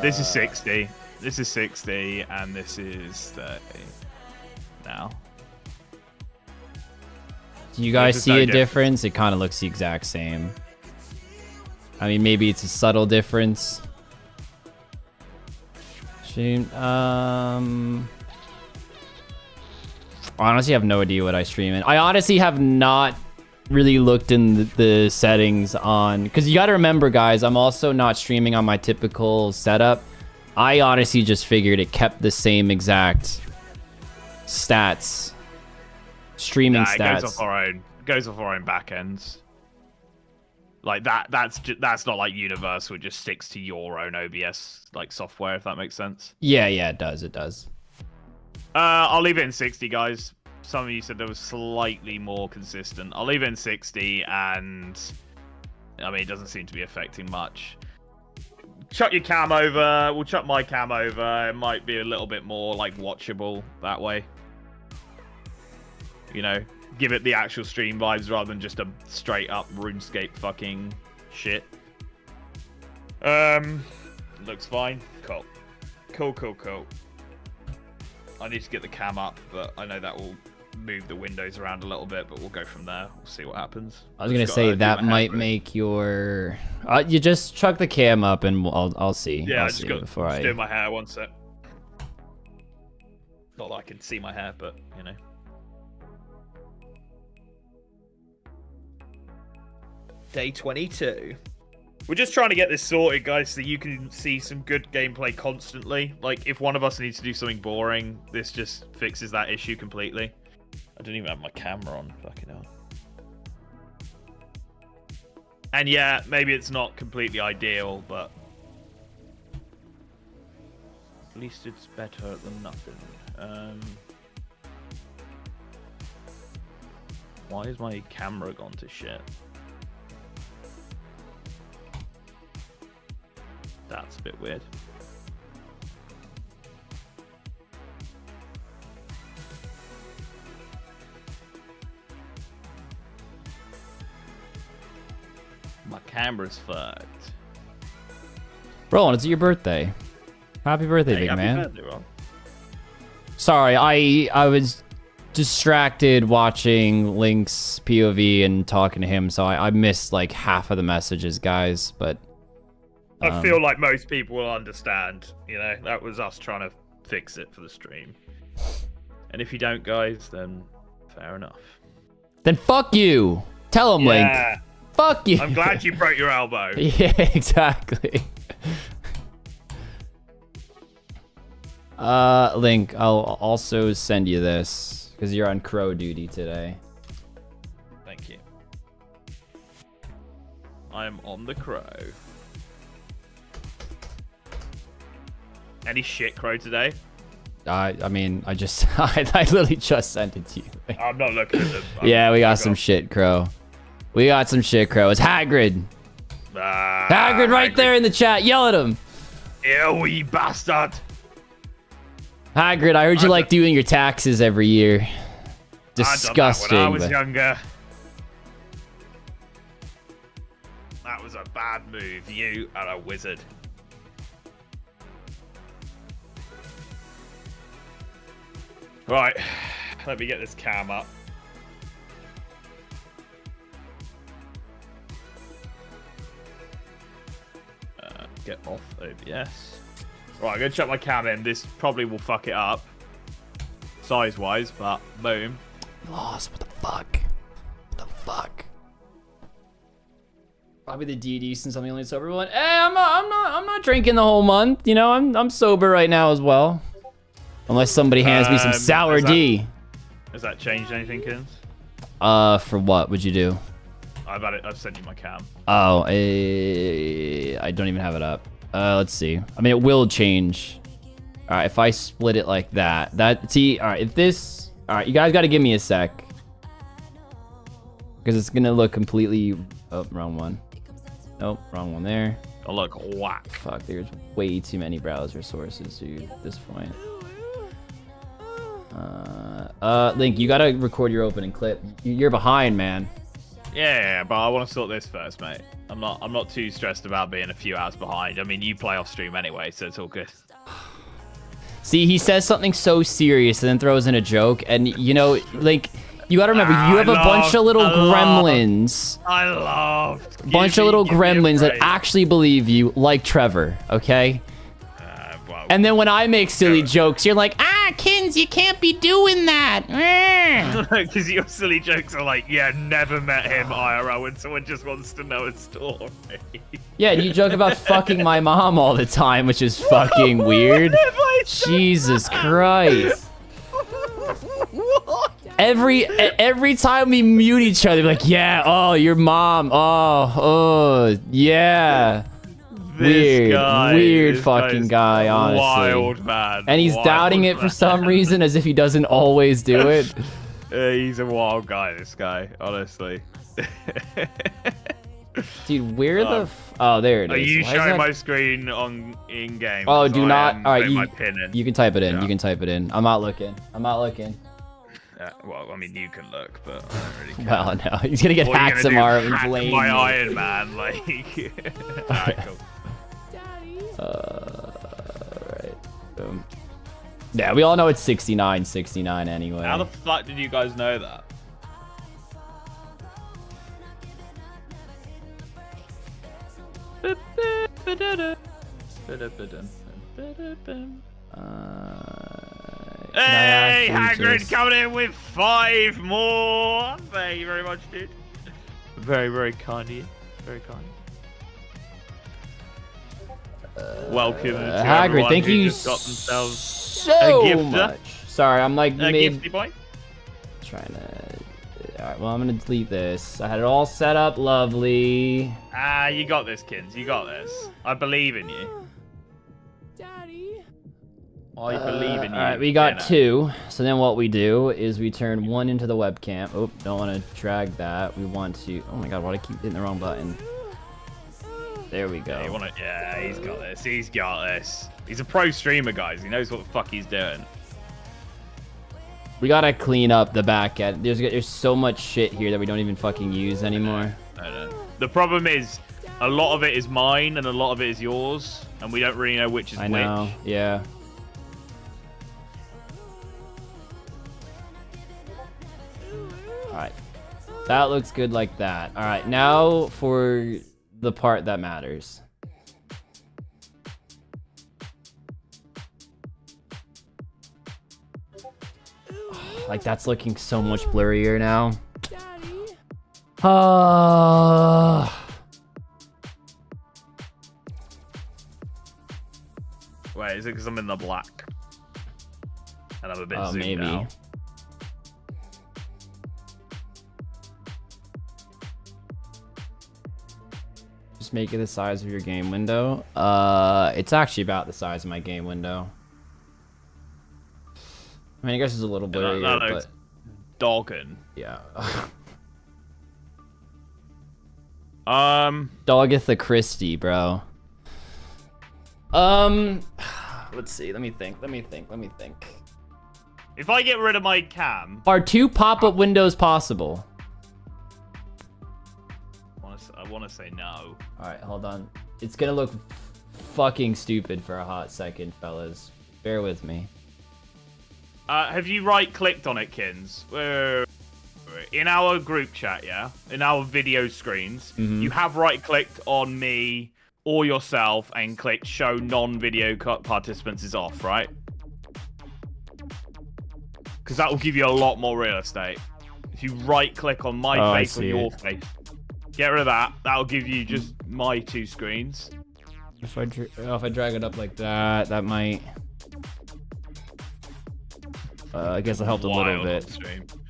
This is 60. This is 60, and this is 30. Now. Do you guys see a difference? It kind of looks the exact same. I mean, maybe it's a subtle difference. Honestly, I have no idea what I stream in. I honestly have not really looked in the settings on, because you got to remember, guys, I'm also not streaming on my typical setup. I honestly just figured it kept the same exact stats, streaming stats. Goes off our own backends. Like that's not like universal. It just sticks to your own OBS like software, if that makes sense. Yeah, it does. I'll leave it in 60, guys. Some of you said there was slightly more consistent. I'll leave it in 60, and I mean, it doesn't seem to be affecting much. Chuck your cam over. We'll chuck my cam over. It might be a little bit more like watchable that way. You know, give it the actual stream vibes rather than just a straight up RuneScape fucking shit. Looks fine. Cool. I need to get the cam up, but I know that will move the windows around a little bit, but we'll go from there. We'll see what happens. I was gonna say that might make your you just chuck the cam up and I'll see. Yeah, I'll see before I do my hair one sec. Not that I can see my hair, but you know. Day 22. We're just trying to get this sorted, guys, so you can see some good gameplay constantly. Like, if one of us needs to do something boring, this just fixes that issue completely. I don't even have my camera on. Fucking hell. And yeah, maybe it's not completely ideal, but at least it's better than nothing. Why is my camera gone to shit? That's a bit weird. My camera's fucked. Roland, it's your birthday. Happy birthday, Hey, big happy man. birthday, Ron. Sorry, I was distracted watching Link's POV and talking to him, so I missed like half of the messages, guys. But I feel like most people will understand. You know, that was us trying to fix it for the stream. And if you don't, guys, then fair enough. then fuck you. Tell him, Yeah. Link. Fuck you. I'm glad you broke your elbow. Yeah, exactly. Link, I'll also send you this because you're on crow duty today. Thank you. I'm on the crow. Any shit crow today? I mean, I just, I literally just sent it to you. I'm not looking at them. Yeah, we got some shit, crow. We got some shit, crow. It's Hagrid. Hagrid right there in the chat. Yell at him. Ew, you bastard. Hagrid, I heard you like doing your taxes every year. Disgusting. I done that when I was but- younger. That was a bad move. You are a wizard. Right, let me get this cam up. Get off OBS. Right, I'm gonna check my cam in. This probably will fuck it up, size-wise, but boom. Lost. What the fuck? What the fuck? Probably the DD since I'm the only sober one. Hey, I'm not drinking the whole month. You know, I'm sober right now as well. Unless somebody hands me some sour D. Has that changed anything, Kins? For what would you do? I've sent you my cam. Oh, I don't even have it up. Let's see. I mean, it will change. All right, if I split it like that, see. All right, if this. All right, you guys got to give me a sec, because it's gonna look completely. Oh, wrong one. Nope, wrong one there. Oh, look, whack. Fuck, there's way too many browser sources, dude. At this point. Link, you gotta record your opening clip. You're behind, man. Yeah, but I want to sort this first, mate. I'm not too stressed about being a few hours behind. I mean, you play off stream anyway, so it's all good. See, he says something so serious and then throws in a joke, and you know, like, you gotta remember, you have a bunch of little gremlins. I loved. Bunch of little gremlins that actually believe you, like Trevor, okay? Well, And then when I make silly jokes, you're like, Kins, you can't be doing that. because your silly jokes are like, yeah, never met him IRL when someone just wants to know a story. Yeah, and you joke about fucking my mom all the time, which is fucking weird. Jesus Christ. Every time we mute each other, we're like, yeah, oh, your mom, oh, yeah. Weird fucking guy, honestly. Wild man. And he's doubting it for some reason, as if he doesn't always do it. He's a wild guy, this guy, honestly. Dude, where the oh, there it is. Are you Why is showing that- my screen on in-game? Oh, do not. All right, my pin in. you can type it in. Yeah. You can type it in. I'm not looking. Well, I mean, you can look, but I don't really care. Well, no. He's going to get What are you hacked gonna do, tomorrow and hack blame my me. Iron Man, like... Alright, cool. Right. Boom. Yeah, we all know it's 69 anyway. How the fuck did you guys know that? Hey, Hagrid coming in with 5 more! Thank you very much, dude. Very, very kind of you. Very kind. Welcome to Hagrid, everyone thank who you just got themselves so a gifter. much. Sorry, I'm like a gifty boy. trying to. All right, well, I'm gonna delete this. I had it all set up, lovely. Ah, you got this, kids. You got this. I believe in you. Daddy. I believe in you. All right, we got Jenna. 2. So then what we do is we turn 1 into the webcam. Oh, don't want to drag that. We want to. Oh my God, why do I keep hitting the wrong button? There we go. Yeah, he's got this. He's got this. He's a pro streamer, guys. He knows what the fuck he's doing. We gotta clean up the back end. There's so much shit here that we don't even fucking use anymore. I don't know. The problem is, A lot of it is mine, and a lot of it is yours, and we don't really know which is which. I know, yeah. Alright. That looks good like that. Alright, now for the part that matters. Like, that's looking so much blurrier now. Wait, is it because I'm in the black? And I'm a bit zoomed maybe. out. Just make it the size of your game window. It's actually about the size of my game window. I mean, I guess it's a little blurry, but dogging. Yeah. Doggeth Christie, bro. Let's see. Let me think. If I get rid of my cam, Are 2 pop-up windows possible? I want to say no. All right, hold on. It's gonna look fucking stupid for a hot second, fellas. Bear with me. Have you right-clicked on it, Kins? In our group chat, yeah? In our video screens, you have right-clicked on me or yourself and clicked show non-video participants is off, right? Because that will give you a lot more real estate. If you right-click on my face or your face, get rid of that. That'll give you just my 2 screens. If I drag it up like that, that might... I guess it helped a little bit.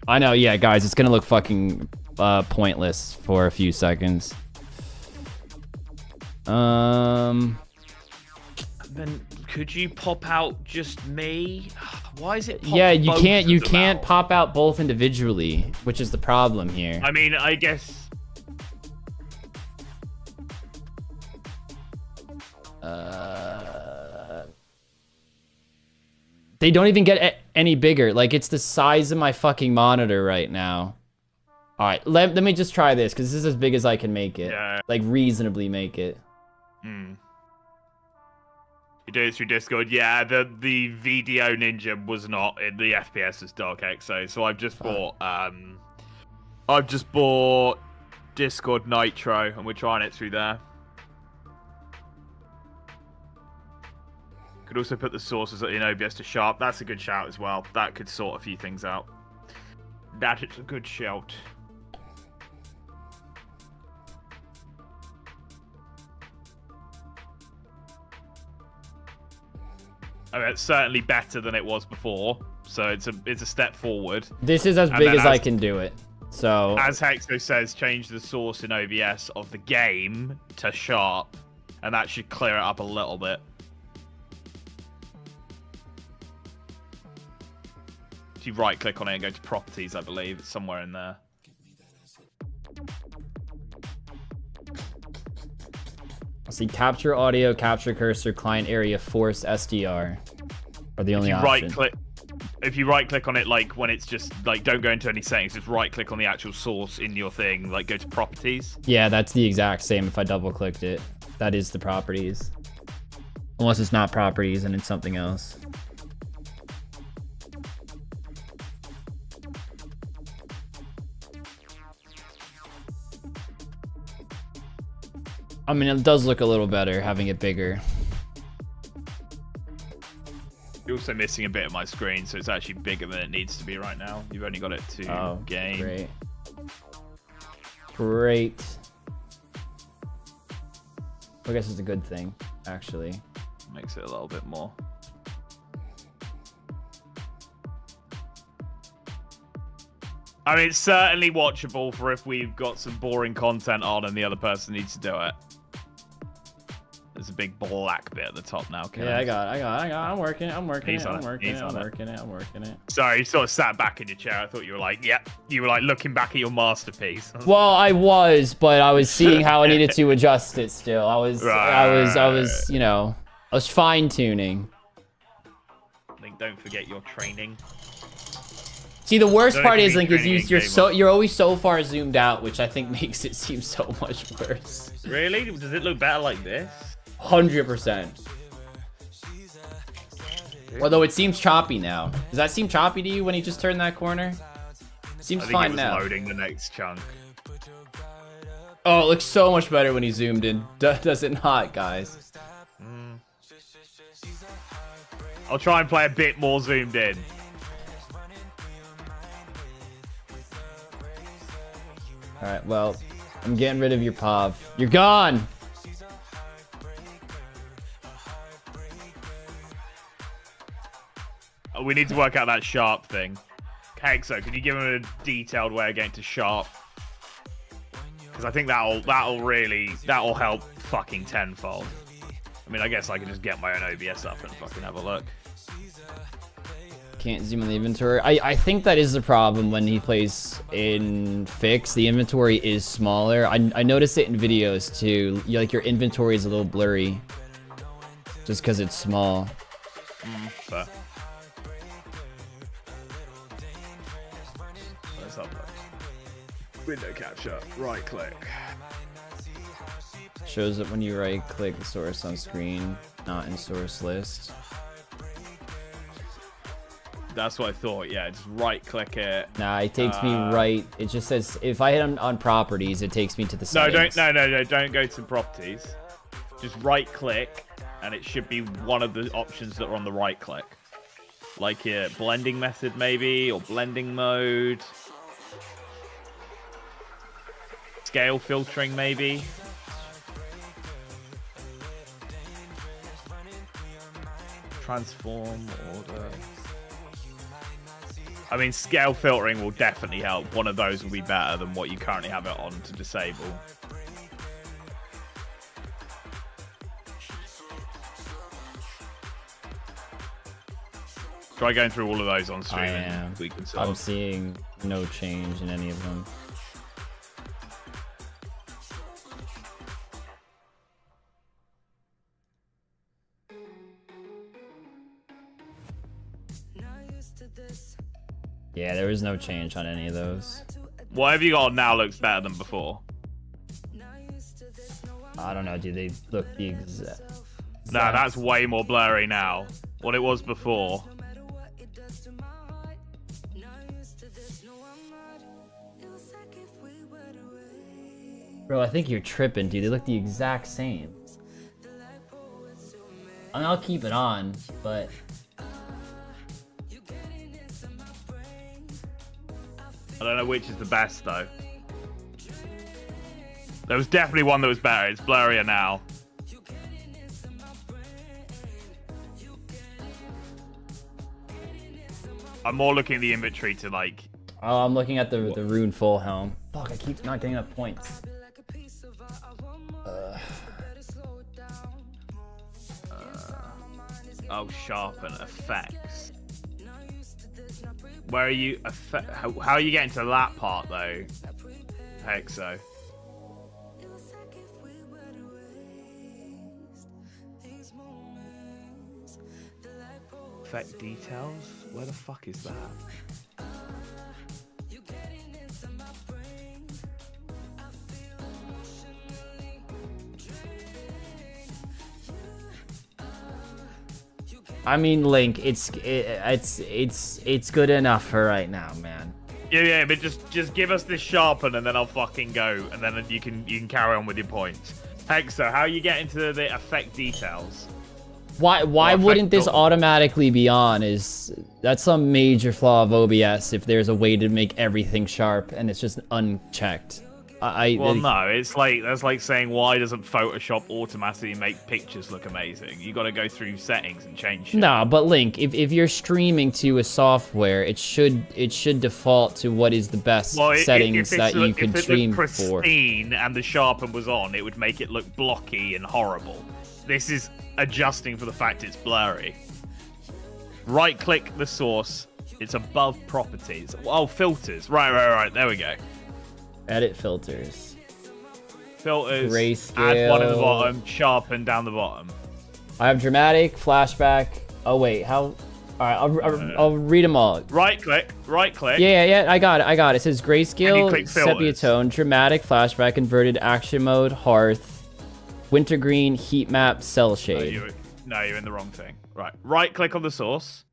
I know, yeah, guys, it's gonna look fucking pointless for a few seconds. Then could you pop out just me? Why is it? Yeah, you can't pop out both individually, which is the problem here. I mean, I guess. They don't even get any bigger. Like, it's the size of my fucking monitor right now. All right, let me just try this, because this is as big as I can make it. Yeah. Like, reasonably make it. You do it through Discord. Yeah, the VDO Ninja was not. The FPS is Dark XO, so I've just bought Discord Nitro, and we're trying it through there. Could also put the sources in OBS to sharp. That's a good shout as well. That could sort a few things out. That is a good shout. I mean, it's certainly better than it was before, so it's a step forward. This is as big as I can do it. So as Hexo says, change the source in OBS of the game to sharp, and that should clear it up a little bit. If you right click on it and go to properties, I believe it's somewhere in there. See, capture audio, capture cursor, client area, force SDR are the only option. If you right click on it, like when it's just like, don't go into any settings, just right click on the actual source in your thing, like go to properties. Yeah, that's the exact same if I double clicked it. That is the properties. Unless it's not properties and it's something else. I mean, it does look a little better having it bigger. You're also missing a bit of my screen, so it's actually bigger than it needs to be right now. You've only got it to game. Great. Great. I guess it's a good thing, actually. Makes it a little bit more. I mean, it's certainly watchable for if we've got some boring content on and the other person needs to do it. There's a big black bit at the top now, Ken. Yeah, I got it. I'm working it. I'm working it. Sorry, you sort of sat back in your chair. I thought you were like, yep. You were like looking back at your masterpiece. Well, I was, but I was seeing how I needed to adjust it still. I was, you know, I was fine tuning. I think don't forget your training. See, the worst Don't part make is me like training you're always so far zoomed out, which I think makes it seem so much worse. Really? Does it look better like this? 100%. Although it seems choppy now. Does that seem choppy to you when he just turned that corner? Seems I think fine it was now. loading the next chunk. Oh, it looks so much better when he zoomed in. Does it not, guys? I'll try and play a bit more zoomed in. Alright, well, I'm getting rid of your POV. You're gone! Oh, we need to work out that sharp thing. Hexo, can you give him a detailed way of getting to sharp? Because I think that'll help fucking tenfold. I mean, I guess I can just get my own OBS up and fucking have a look. Can't zoom on the inventory. I think that is the problem when he plays in Fix. The inventory is smaller. I noticed it in videos too. Like your inventory is a little blurry. Just because it's small. Fair. Let's have a look. Window capture, right click. Shows up when you right click the source on screen, not in source list. That's what I thought, yeah, just right click it. Nah, it takes me right. It just says, if I hit on properties, it takes me to the settings. No, don't go to properties. Just right click, and it should be one of the options that are on the right click. Like your blending method maybe, or blending mode. Scale filtering maybe. Transform, order. I mean, scale filtering will definitely help. One of those will be better than what you currently have it on to disable. Try going through all of those on stream. I am. And we can solve. I'm seeing no change in any of them. Yeah, there was no change on any of those. Whatever you got on now looks better than before. I don't know, do they look the exact? Nah, that's way more blurry now. What it was before. Bro, I think you're tripping, dude. They look the exact same. I mean, I'll keep it on, but... I don't know which is the best, though. There was definitely one that was better. It's blurrier now. I'm more looking at the inventory to, like... Oh, I'm looking at the rune full helm. Fuck, I keep not getting enough points. Oh, sharpen effects. Where are you? How are you getting to that part though, Hexo? Effect details? Where the fuck is that? I mean, Link, it's good enough for right now, man. Yeah, but just give us this sharpen and then I'll fucking go, and then you can carry on with your points. Hexo, how are you getting to the effect details? Why wouldn't this automatically be on? That's some major flaw of OBS if there's a way to make everything sharp and it's just unchecked. Well, no, it's like that's like saying why doesn't Photoshop automatically make pictures look amazing? You got to go through settings and change shit. No, but Link, if you're streaming to a software, it should default to what is the best settings that you could stream for. If it looked pristine and the sharpen was on, it would make it look blocky and horrible. This is adjusting for the fact it's blurry. Right-click the source. It's above properties. Oh, filters. Right. There we go. Edit filters. Filters. Grayscale. Add one in the bottom. Sharpen down the bottom. I have dramatic, flashback. Oh wait, how? All right, I'll read them all. Right click. Yeah, I got it. It says And you grayscale, click sepia filters. tone, dramatic, flashback, inverted, action mode, hearth, wintergreen, heat map, cell shade. No, you're in the wrong thing. Right click on the source.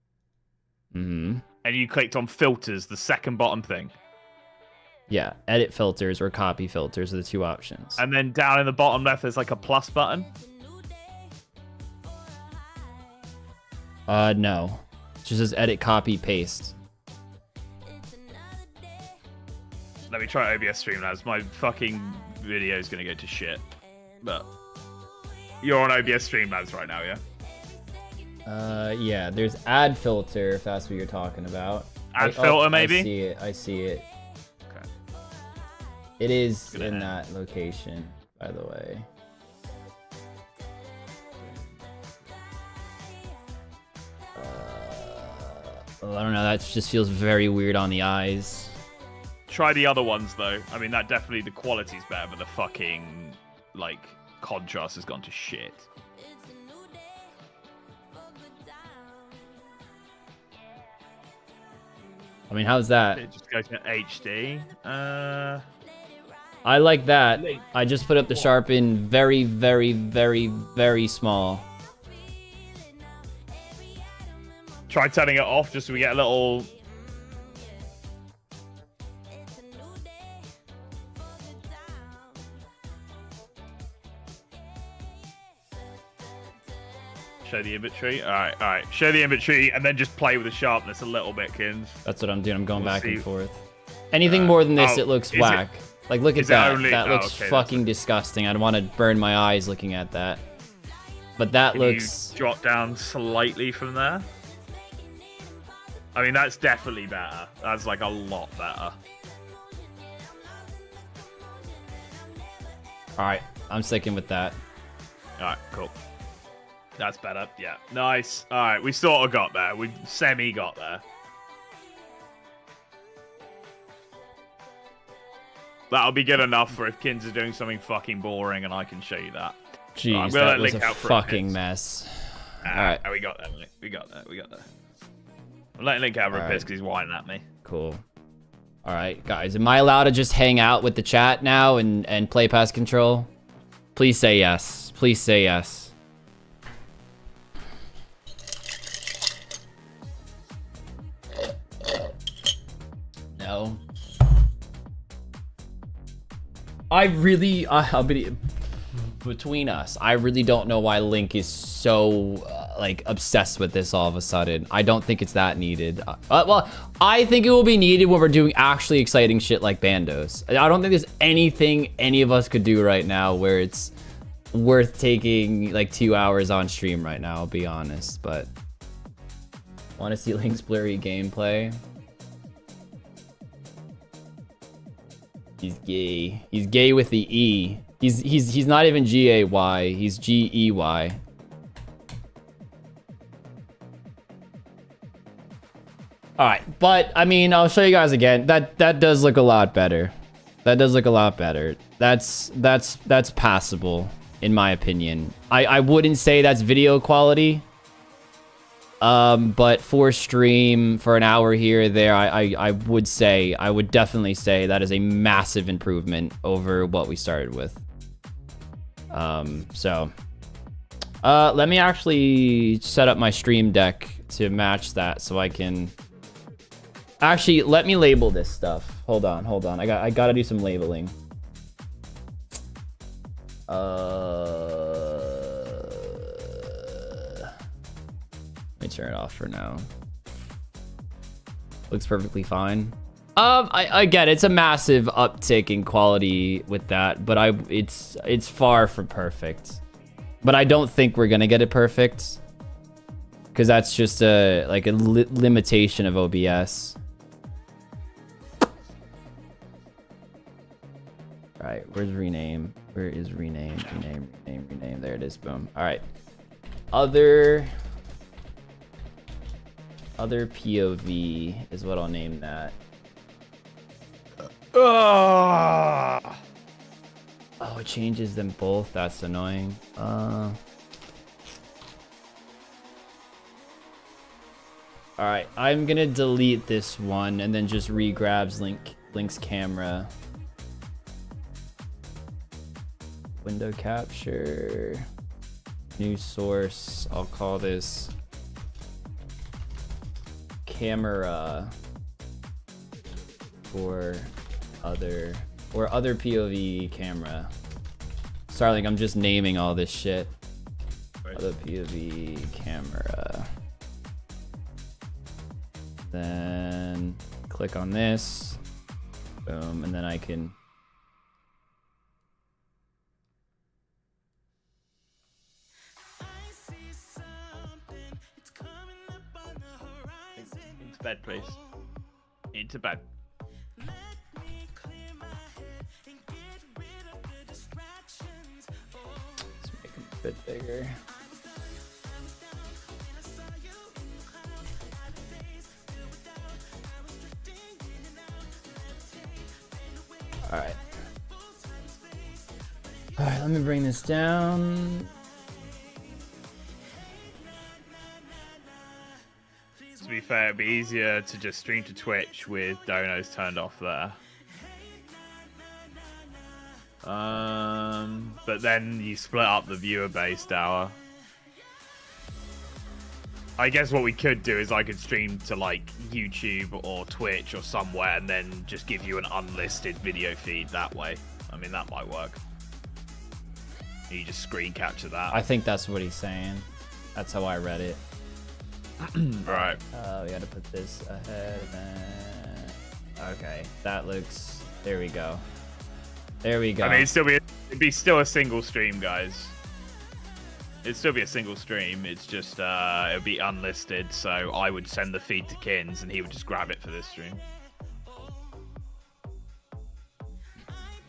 Mm-hmm. And you clicked on filters, the second bottom thing. Yeah, edit filters or copy filters are the two options. And then down in the bottom left, there's like a plus button. No. It just says edit, copy, paste. Let me try OBS Streamlabs. My fucking video is going to go to shit. But you're on OBS Streamlabs right now, yeah? Yeah, there's add filter, if that's what you're talking about. Add filter, maybe? I see it. Okay. It is in that location, by the way. I don't know, that just feels very weird on the eyes. Try the other ones, though. I mean, that definitely, the quality's better, but the fucking, like, contrast has gone to shit. I mean, how's that? It just goes to HD. I like that. I just put up the sharpen very, very, very, very small. Try turning it off just so we get a little... Show the inventory. All right. Show the inventory and then just play with the sharpness a little bit, Kins. That's what I'm doing. I'm going We'll back see. and forth. Anything more than this, it looks is whack. Like, look at is it that. only- That oh, looks okay, fucking disgusting. I'd want to burn my eyes looking at that. But that Can looks... you drop down slightly from there? I mean, that's definitely better. That's like a lot better. Alright, I'm sticking with that. All right, cool. That's better. Yeah, nice. All right, we sort of got there. We semi got there. That'll be good enough for if Kins is doing something fucking boring and I can show you that. Jeez, I'm gonna that was link a out for fucking Kins. mess. Alright, we got that, mate. We got that. I'm letting Link out for a Alright. piss because he's whining at me. Cool. Alright, guys, am I allowed to just hang out with the chat now and play pass control? Please say yes. Please say yes. No. I'll be between us. I really don't know why Link is so like obsessed with this all of a sudden. I don't think it's that needed. Well, I think it will be needed when we're doing actually exciting shit like Bandos. I don't think there's anything any of us could do right now where it's worth taking like 2 hours on stream right now, I'll be honest, but want to see Link's blurry gameplay? He's gay. He's gay with the E. He's not even G-A-Y. He's G-E-Y. Alright, but I mean, I'll show you guys again. That does look a lot better. That does look a lot better. That's passable, in my opinion. I wouldn't say that's video quality. But for stream, for an hour here or there, I would definitely say that is a massive improvement over what we started with. So, let me actually set up my stream deck to match that so I can... Actually, let me label this stuff. Hold on. I gotta do some labeling. Let me turn it off for now. Looks perfectly fine. I get it. It's a massive uptick in quality with that, but it's far from perfect. But I don't think we're gonna get it perfect, because that's just a limitation of OBS. All right, where's rename? Where is rename? Rename. There it is. Boom. All right. Other POV is what I'll name that. Oh, it changes them both. That's annoying. All right, I'm gonna delete this one and then just re-grabs Link's camera. Window capture. New source. I'll call this camera for other POV camera. Starlink, I'm just naming all this shit. Right. Other POV camera. Then click on this. Boom, and then I can Into bed, please. Into bed. let's make them a bit bigger. All right. All right, let me bring this down. To be fair, it'd be easier to just stream to Twitch with donos turned off there. But then you split up the viewer base, Dower. I guess what we could do is I could stream to like YouTube or Twitch or somewhere and then just give you an unlisted video feed that way. I mean, that might work. You just screen capture that. I think that's what he's saying. That's how I read it. Right. We gotta put this ahead and then... Okay, that looks... There we go. There we go. I mean, it'd be still a single stream, guys. It'd still be a single stream. It's just, it'd be unlisted, so I would send the feed to Kins and he would just grab it for this stream.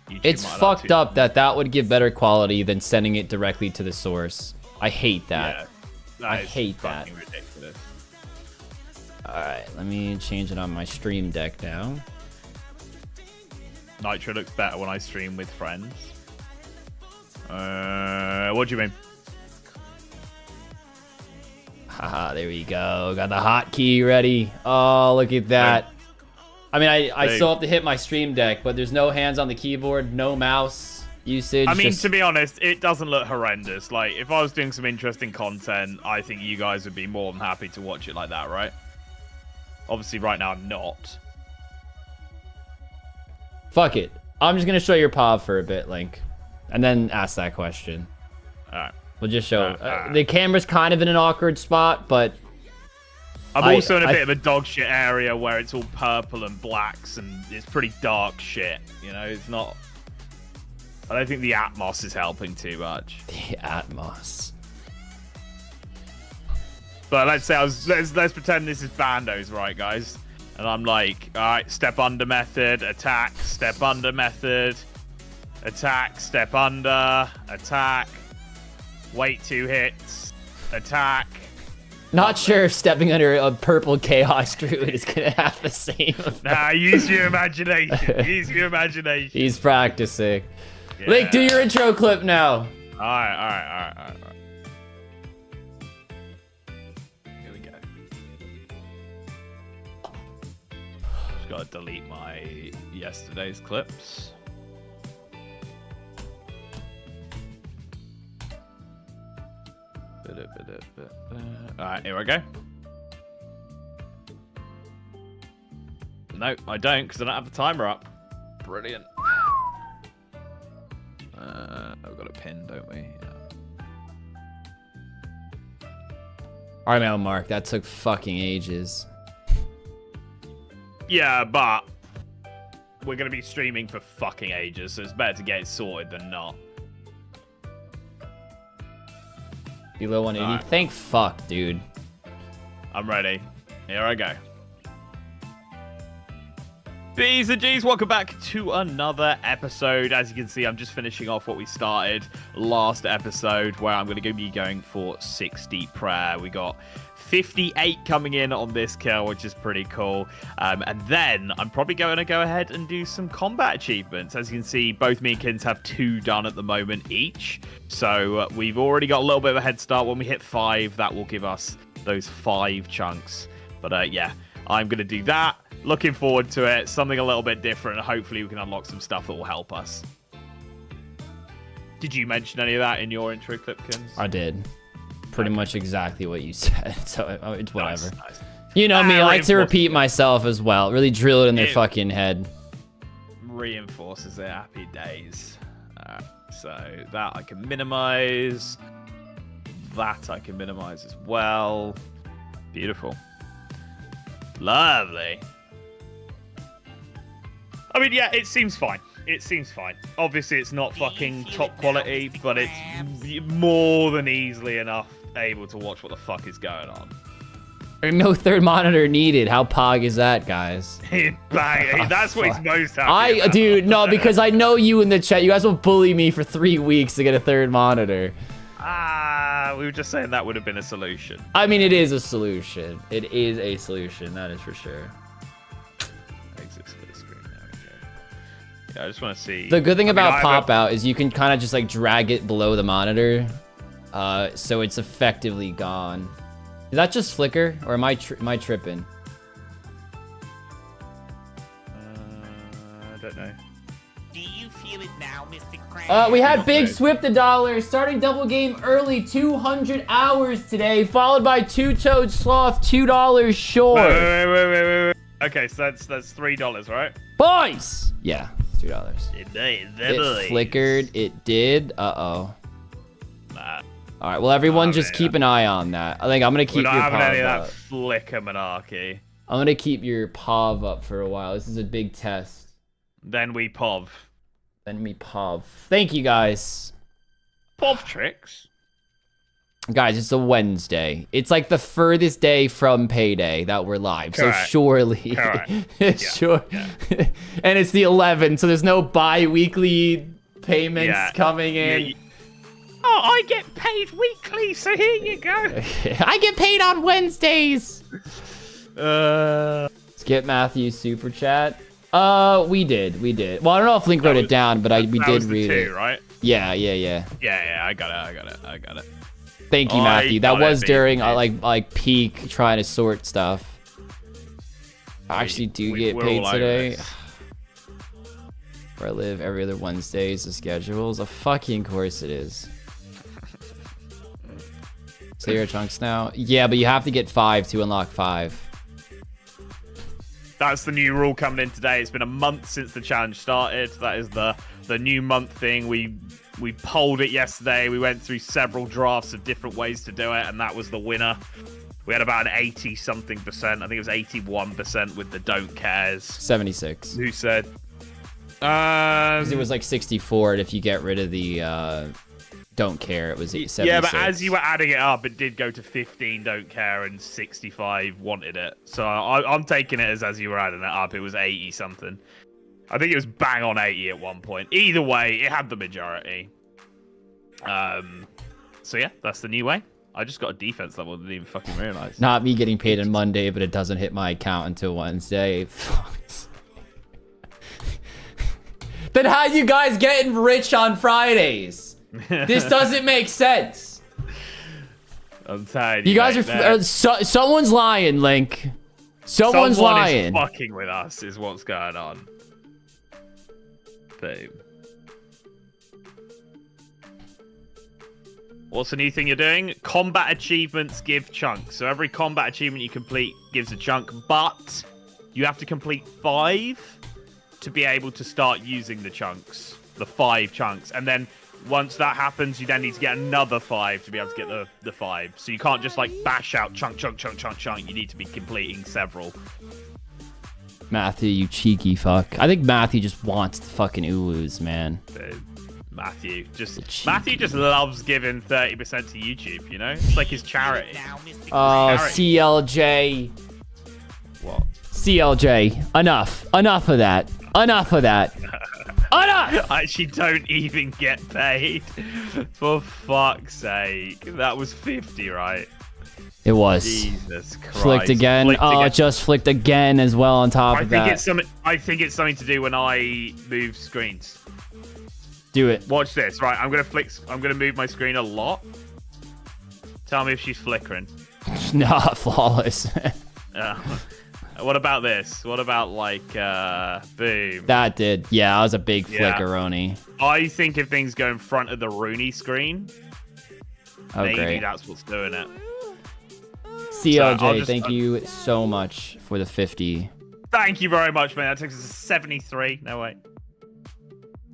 YouTube It's might allow fucked to- up that would give better quality than sending it directly to the source. I hate that. Yeah, I is hate that. fucking ridiculous. Alright, let me change it on my stream deck now. Nitro looks better when I stream with friends. What do you mean? Haha, there we go. Got the hotkey ready. Oh, look at that. I mean, I still have to hit my stream deck, but there's no hands on the keyboard, no mouse usage. I mean, just... to be honest, it doesn't look horrendous. Like, if I was doing some interesting content, I think you guys would be more than happy to watch it like that, right? Obviously, right now, I'm not. Fuck it. I'm just gonna show your POV for a bit, Link, and then ask that question. Alright. We'll just show. The camera's kind of in an awkward spot, but I'm also in a bit of a dog shit area where it's all purple and blacks and it's pretty dark shit. You know, it's not. I don't think the Atmos is helping too much. the Atmos. But let's say let's pretend this is Bandos, right, guys? And I'm like, all right, step under method, attack, step under method, attack, step under, attack, wait 2 hits, attack. Not sure if stepping under a purple chaos druid is gonna have the same effect. Nah, use your imagination. Use your imagination. He's practicing. Yeah. Link, do your intro clip now. All right. Here we go. Just gotta delete my yesterday's clips. Alright, here I go. No, I don't, because I don't have the timer up. Brilliant. We've got a pin, don't we? Alright, man, Mark, that took fucking ages. Yeah, but we're going to be streaming for fucking ages, so it's better to get it sorted than not. Below 180? Alright. Thank fuck, dude. I'm ready. Here I go. B's and G's, welcome back to another episode. As you can see, I'm just finishing off what we started last episode, where I'm going to be going for 60 prayer. We got 58 coming in on this kill, which is pretty cool. And then I'm probably going to go ahead and do some combat achievements. As you can see, both me and Kins have 2 done at the moment each. So we've already got a little bit of a head start. When we hit 5, that will give us those 5 chunks But yeah, I'm going to do that. Looking forward to it. Something a little bit different. Hopefully we can unlock some stuff that will help us. Did you mention any of that in your intro, Clipkins? I did. Pretty much exactly what you said. So it's whatever. Nice. You know me, I like to repeat myself as well. Really drill it in their fucking head. Reinforces their happy days. So that I can minimize. That I can minimize as well. Beautiful. Lovely. I mean, yeah, it seems fine. It seems fine. Obviously, it's not fucking top quality, but it's more than easily enough able to watch what the fuck is going on. No third monitor needed. How pog is that, guys? Bang. That's what he's most happy about. Dude, no, because I know you in the chat. You guys will bully me for 3 weeks to get a third monitor. We were just saying that would have been a solution. I mean, it is a solution. It is a solution. That is for sure. Exit split screen. There we go. Yeah, I just want to see. The good thing about pop out is you can kind of just like drag it below the monitor, so it's effectively gone. Is that just flicker, or am I tripping? I don't know. Do you feel it now, Mr. Krabs? We had Big Swift $1 starting double game early, 200 hours today, followed by Two Toed Sloth $2 short. Wait. Okay, so that's $3, right? Boys! Yeah, it's $2. It flickered. It did. Uh-oh. Nah. All right, well, everyone just keep an eye on that. I think I'm going to keep your We're not having any POV of that up. flicker monarchy. I'm going to keep your POV up for a while. This is a big test. Then we POV. Then we POV. Thank you, guys. POV tricks? Guys, it's a Wednesday. It's like the furthest day from payday that we're live. Correct. So surely. Correct. Sure. Yeah. And it's the 11th, so there's no bi-weekly payments coming in. Oh, I get paid weekly, so here you go. I get paid on Wednesdays. Let's get Matthew's super chat. We did. Well, I don't know if Link wrote it down, but we did read it. Right? Yeah. Yeah, I got it. Thank you, Matthew. That was during like peak trying to sort stuff. I actually do get paid today. Where I live every other Wednesday is the schedule. Of fucking course it is. So you're chunks now? Yeah, but you have to get 5 to unlock 5. That's the new rule coming in today. It's been a month since the challenge started. That is the new month thing. We polled it yesterday. We went through several drafts of different ways to do it, and that was the winner. We had about an 80-something%. I think it was 81% with the don't cares. 76. Who said? 'Cause it was like 64, and if you get rid of the don't care, it was 76. Yeah, but as you were adding it up, it did go to 15 don't care and 65 wanted it. So I'm taking it as you were adding it up, it was 80-something. I think it was bang on 80 at one point. Either way, it had the majority. So yeah, that's the new way. I just got a defense level, didn't even fucking realize. Not me getting paid on Monday, but it doesn't hit my account until Wednesday. Then how you guys getting rich on Fridays? This doesn't make sense. I'm tired. You guys are someone's lying, Link. Someone's lying. Is fucking with us is what's going on. Boom. What's the new thing you're doing? Combat achievements give chunks. So every combat achievement you complete gives a chunk, but you have to complete 5 to be able to start using the chunks. The 5 chunks. And then once that happens, you then need to get another 5 to be able to get the 5. So you can't just like bash out chunk. You need to be completing several. Matthew, you cheeky fuck. I think Matthew just wants the fucking Ulus, man. Dude, Matthew just loves giving 30% to YouTube, you know? It's like his charity. CLJ. What? CLJ. Enough of that. Enough! I actually don't even get paid. For fuck's sake. That was 50, right? It was. Jesus Christ. Flicked again. It just flicked again as well on top of that. I think it's something to do when I move screens. Do it. Watch this. Right, I'm gonna move my screen a lot. Tell me if she's flickering. Not flawless. What about this? What about like boom? That did. Yeah, that was a big flickeroni. I think if things go in front of the Rooney screen, maybe great. that's what's doing it. CLJ, thank you so much for the 50. Thank you very much, man. That takes us to 73. No way.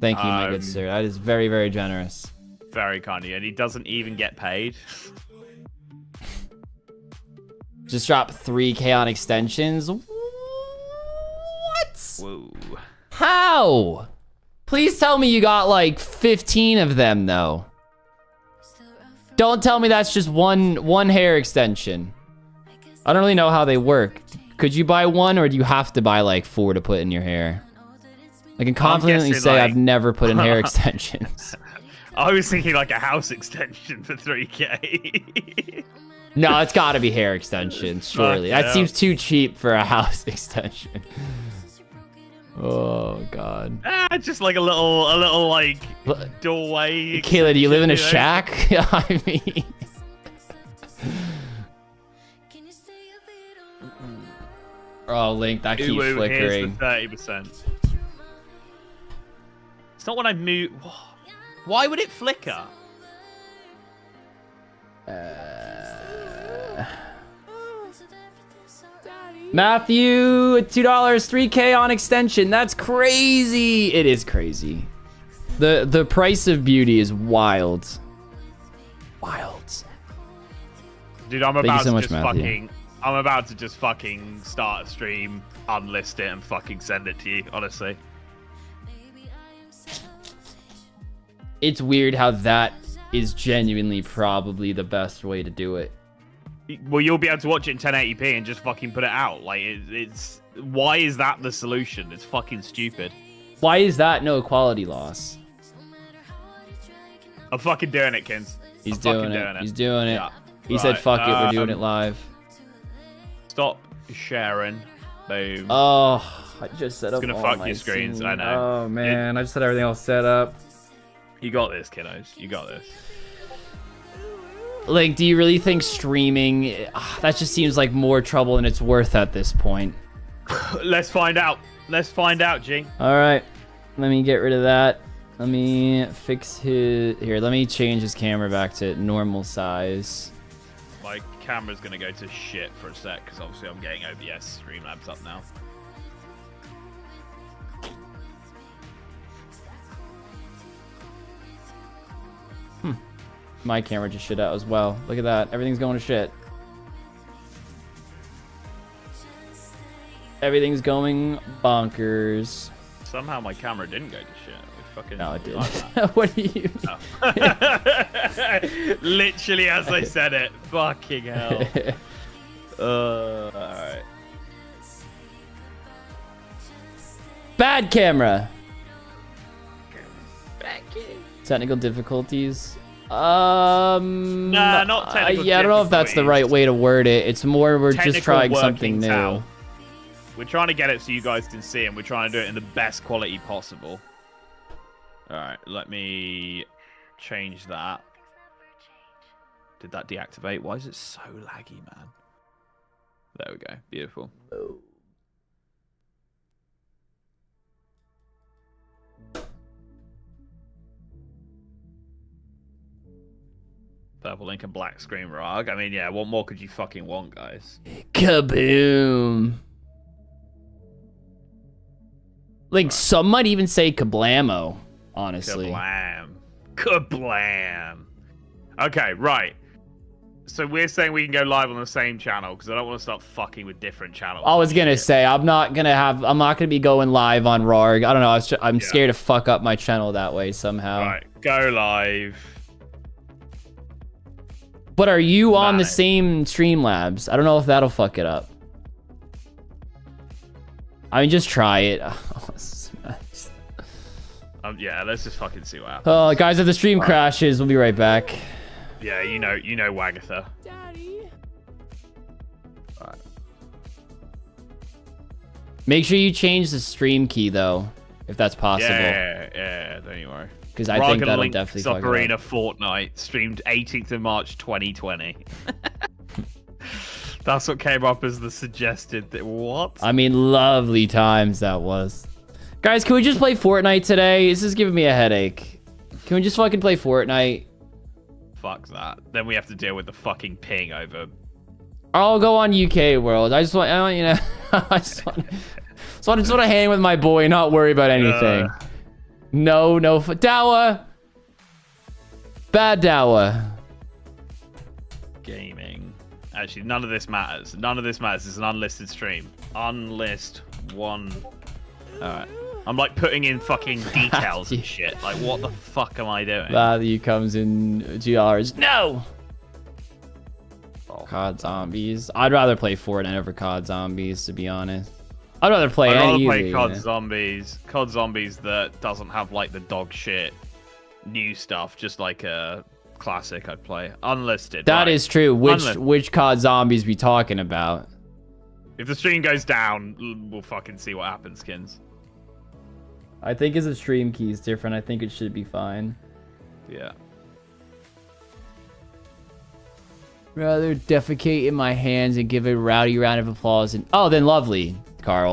Thank you, my good sir. That is very, very generous. Very kind of you. And he doesn't even get paid. Just drop 3K on extensions. What? Whoa. How? Please tell me you got like 15 of them though. Don't tell me that's just one hair extension. I don't really know how they work. Could you buy one, or do you have to buy like 4 to put in your hair? I can confidently say I've never put in hair extensions. I was thinking like a house extension for 3K. No, it's got to be hair extensions, surely. That seems too cheap for a house extension. Oh god. Just like a little like doorway. Kayla, do you live in a shack? I mean. Oh, Link, that keeps flickering. Here's the 30%. It's not when I move. Why would it flicker? Matthew, $2, 3K on extension. That's crazy. It is crazy. The price of beauty is wild. Wild. Dude, I'm about to just fucking start a stream, unlist it, and fucking send it to you, honestly. It's weird how that is genuinely probably the best way to do it. Well, you'll be able to watch it in 1080p and just fucking put it out. Like, it's... Why is that the solution? It's fucking stupid. Why is that no quality loss? I'm fucking doing it, Kins. He's doing it. He's doing it. Yeah. He said, fuck it, we're doing it live. Stop sharing. Boom. Oh, I just set up It's gonna all fuck my your screens, scene. I know. Oh, man. I just had everything all set up. You got this, kiddos. You got this. Like, do you really think streaming... that just seems like more trouble than it's worth at this point. Let's find out. Let's find out, G. All right. Let me get rid of that. Let me fix his... Here, let me change his camera back to normal size. My camera's gonna go to shit for a sec, because obviously I'm getting OBS Streamlabs up now. My camera just shit out as well. Look at that. Everything's going to shit. Everything's going bonkers. Somehow my camera didn't go to shit. Fucking no, it didn't. Like What do you mean? Literally as I said it. Fucking hell. Alright. Bad camera. Technical difficulties. Nah, not technical. Yeah, I don't know if that's the right way to word it. It's more we're just trying something new. Out. We're trying to get it so you guys can see, and we're trying to do it in the best quality possible. Alright, let me change that. Did that deactivate? Why is it so laggy, man? There we go. Beautiful. Purple link and black screen rug. I mean, yeah, what more could you fucking want, guys? Kaboom. Like, right. Some might even say kablamo, honestly. Kablam. Kablam. Okay, right. So we're saying we can go live on the same channel, because I don't want to start fucking with different channels. I was gonna say, I'm not gonna be going live on RARG. I don't know, I'm scared to fuck up my channel that way somehow. Right, go live. But are you on the same Streamlabs? I don't know if that'll fuck it up. I mean, just try it. Yeah, let's just fucking see what happens. Oh, guys, if the stream crashes, we'll be right back. Yeah, you know Wagatha. Daddy. Right. Make sure you change the stream key though, if that's possible. Yeah, don't you worry. Because I think that'll definitely fuck it up. Arena Fortnite streamed 18th of March 2020. That's what came up as the suggested. What? I mean, lovely times that was. Guys, can we just play Fortnite today? This is giving me a headache. Can we just fucking play Fortnite? Fuck that. Then we have to deal with the fucking ping over. I'll go on UK World. I want, you know, I just want to hang with my boy and not worry about anything. No, Dawa. Bad Dawa. Gaming. Actually, none of this matters. None of this matters. It's an unlisted stream. Unlist one. Alright. I'm like putting in fucking details and shit. Like, what the fuck am I doing? Value comes in $2. No! COD Zombies. I'd rather play Fortnite over COD Zombies, to be honest. I'd rather play any play COD Zombies. COD Zombies that doesn't have like the dog shit new stuff, just like a classic I'd play. Unlisted. That is true. Which COD Zombies we talking about? If the stream goes down, we'll fucking see what happens, Skins. I think as a stream key is different. I think it should be fine. Yeah. Rather defecate in my hands and give a rowdy round of applause. And oh, then lovely, Carl.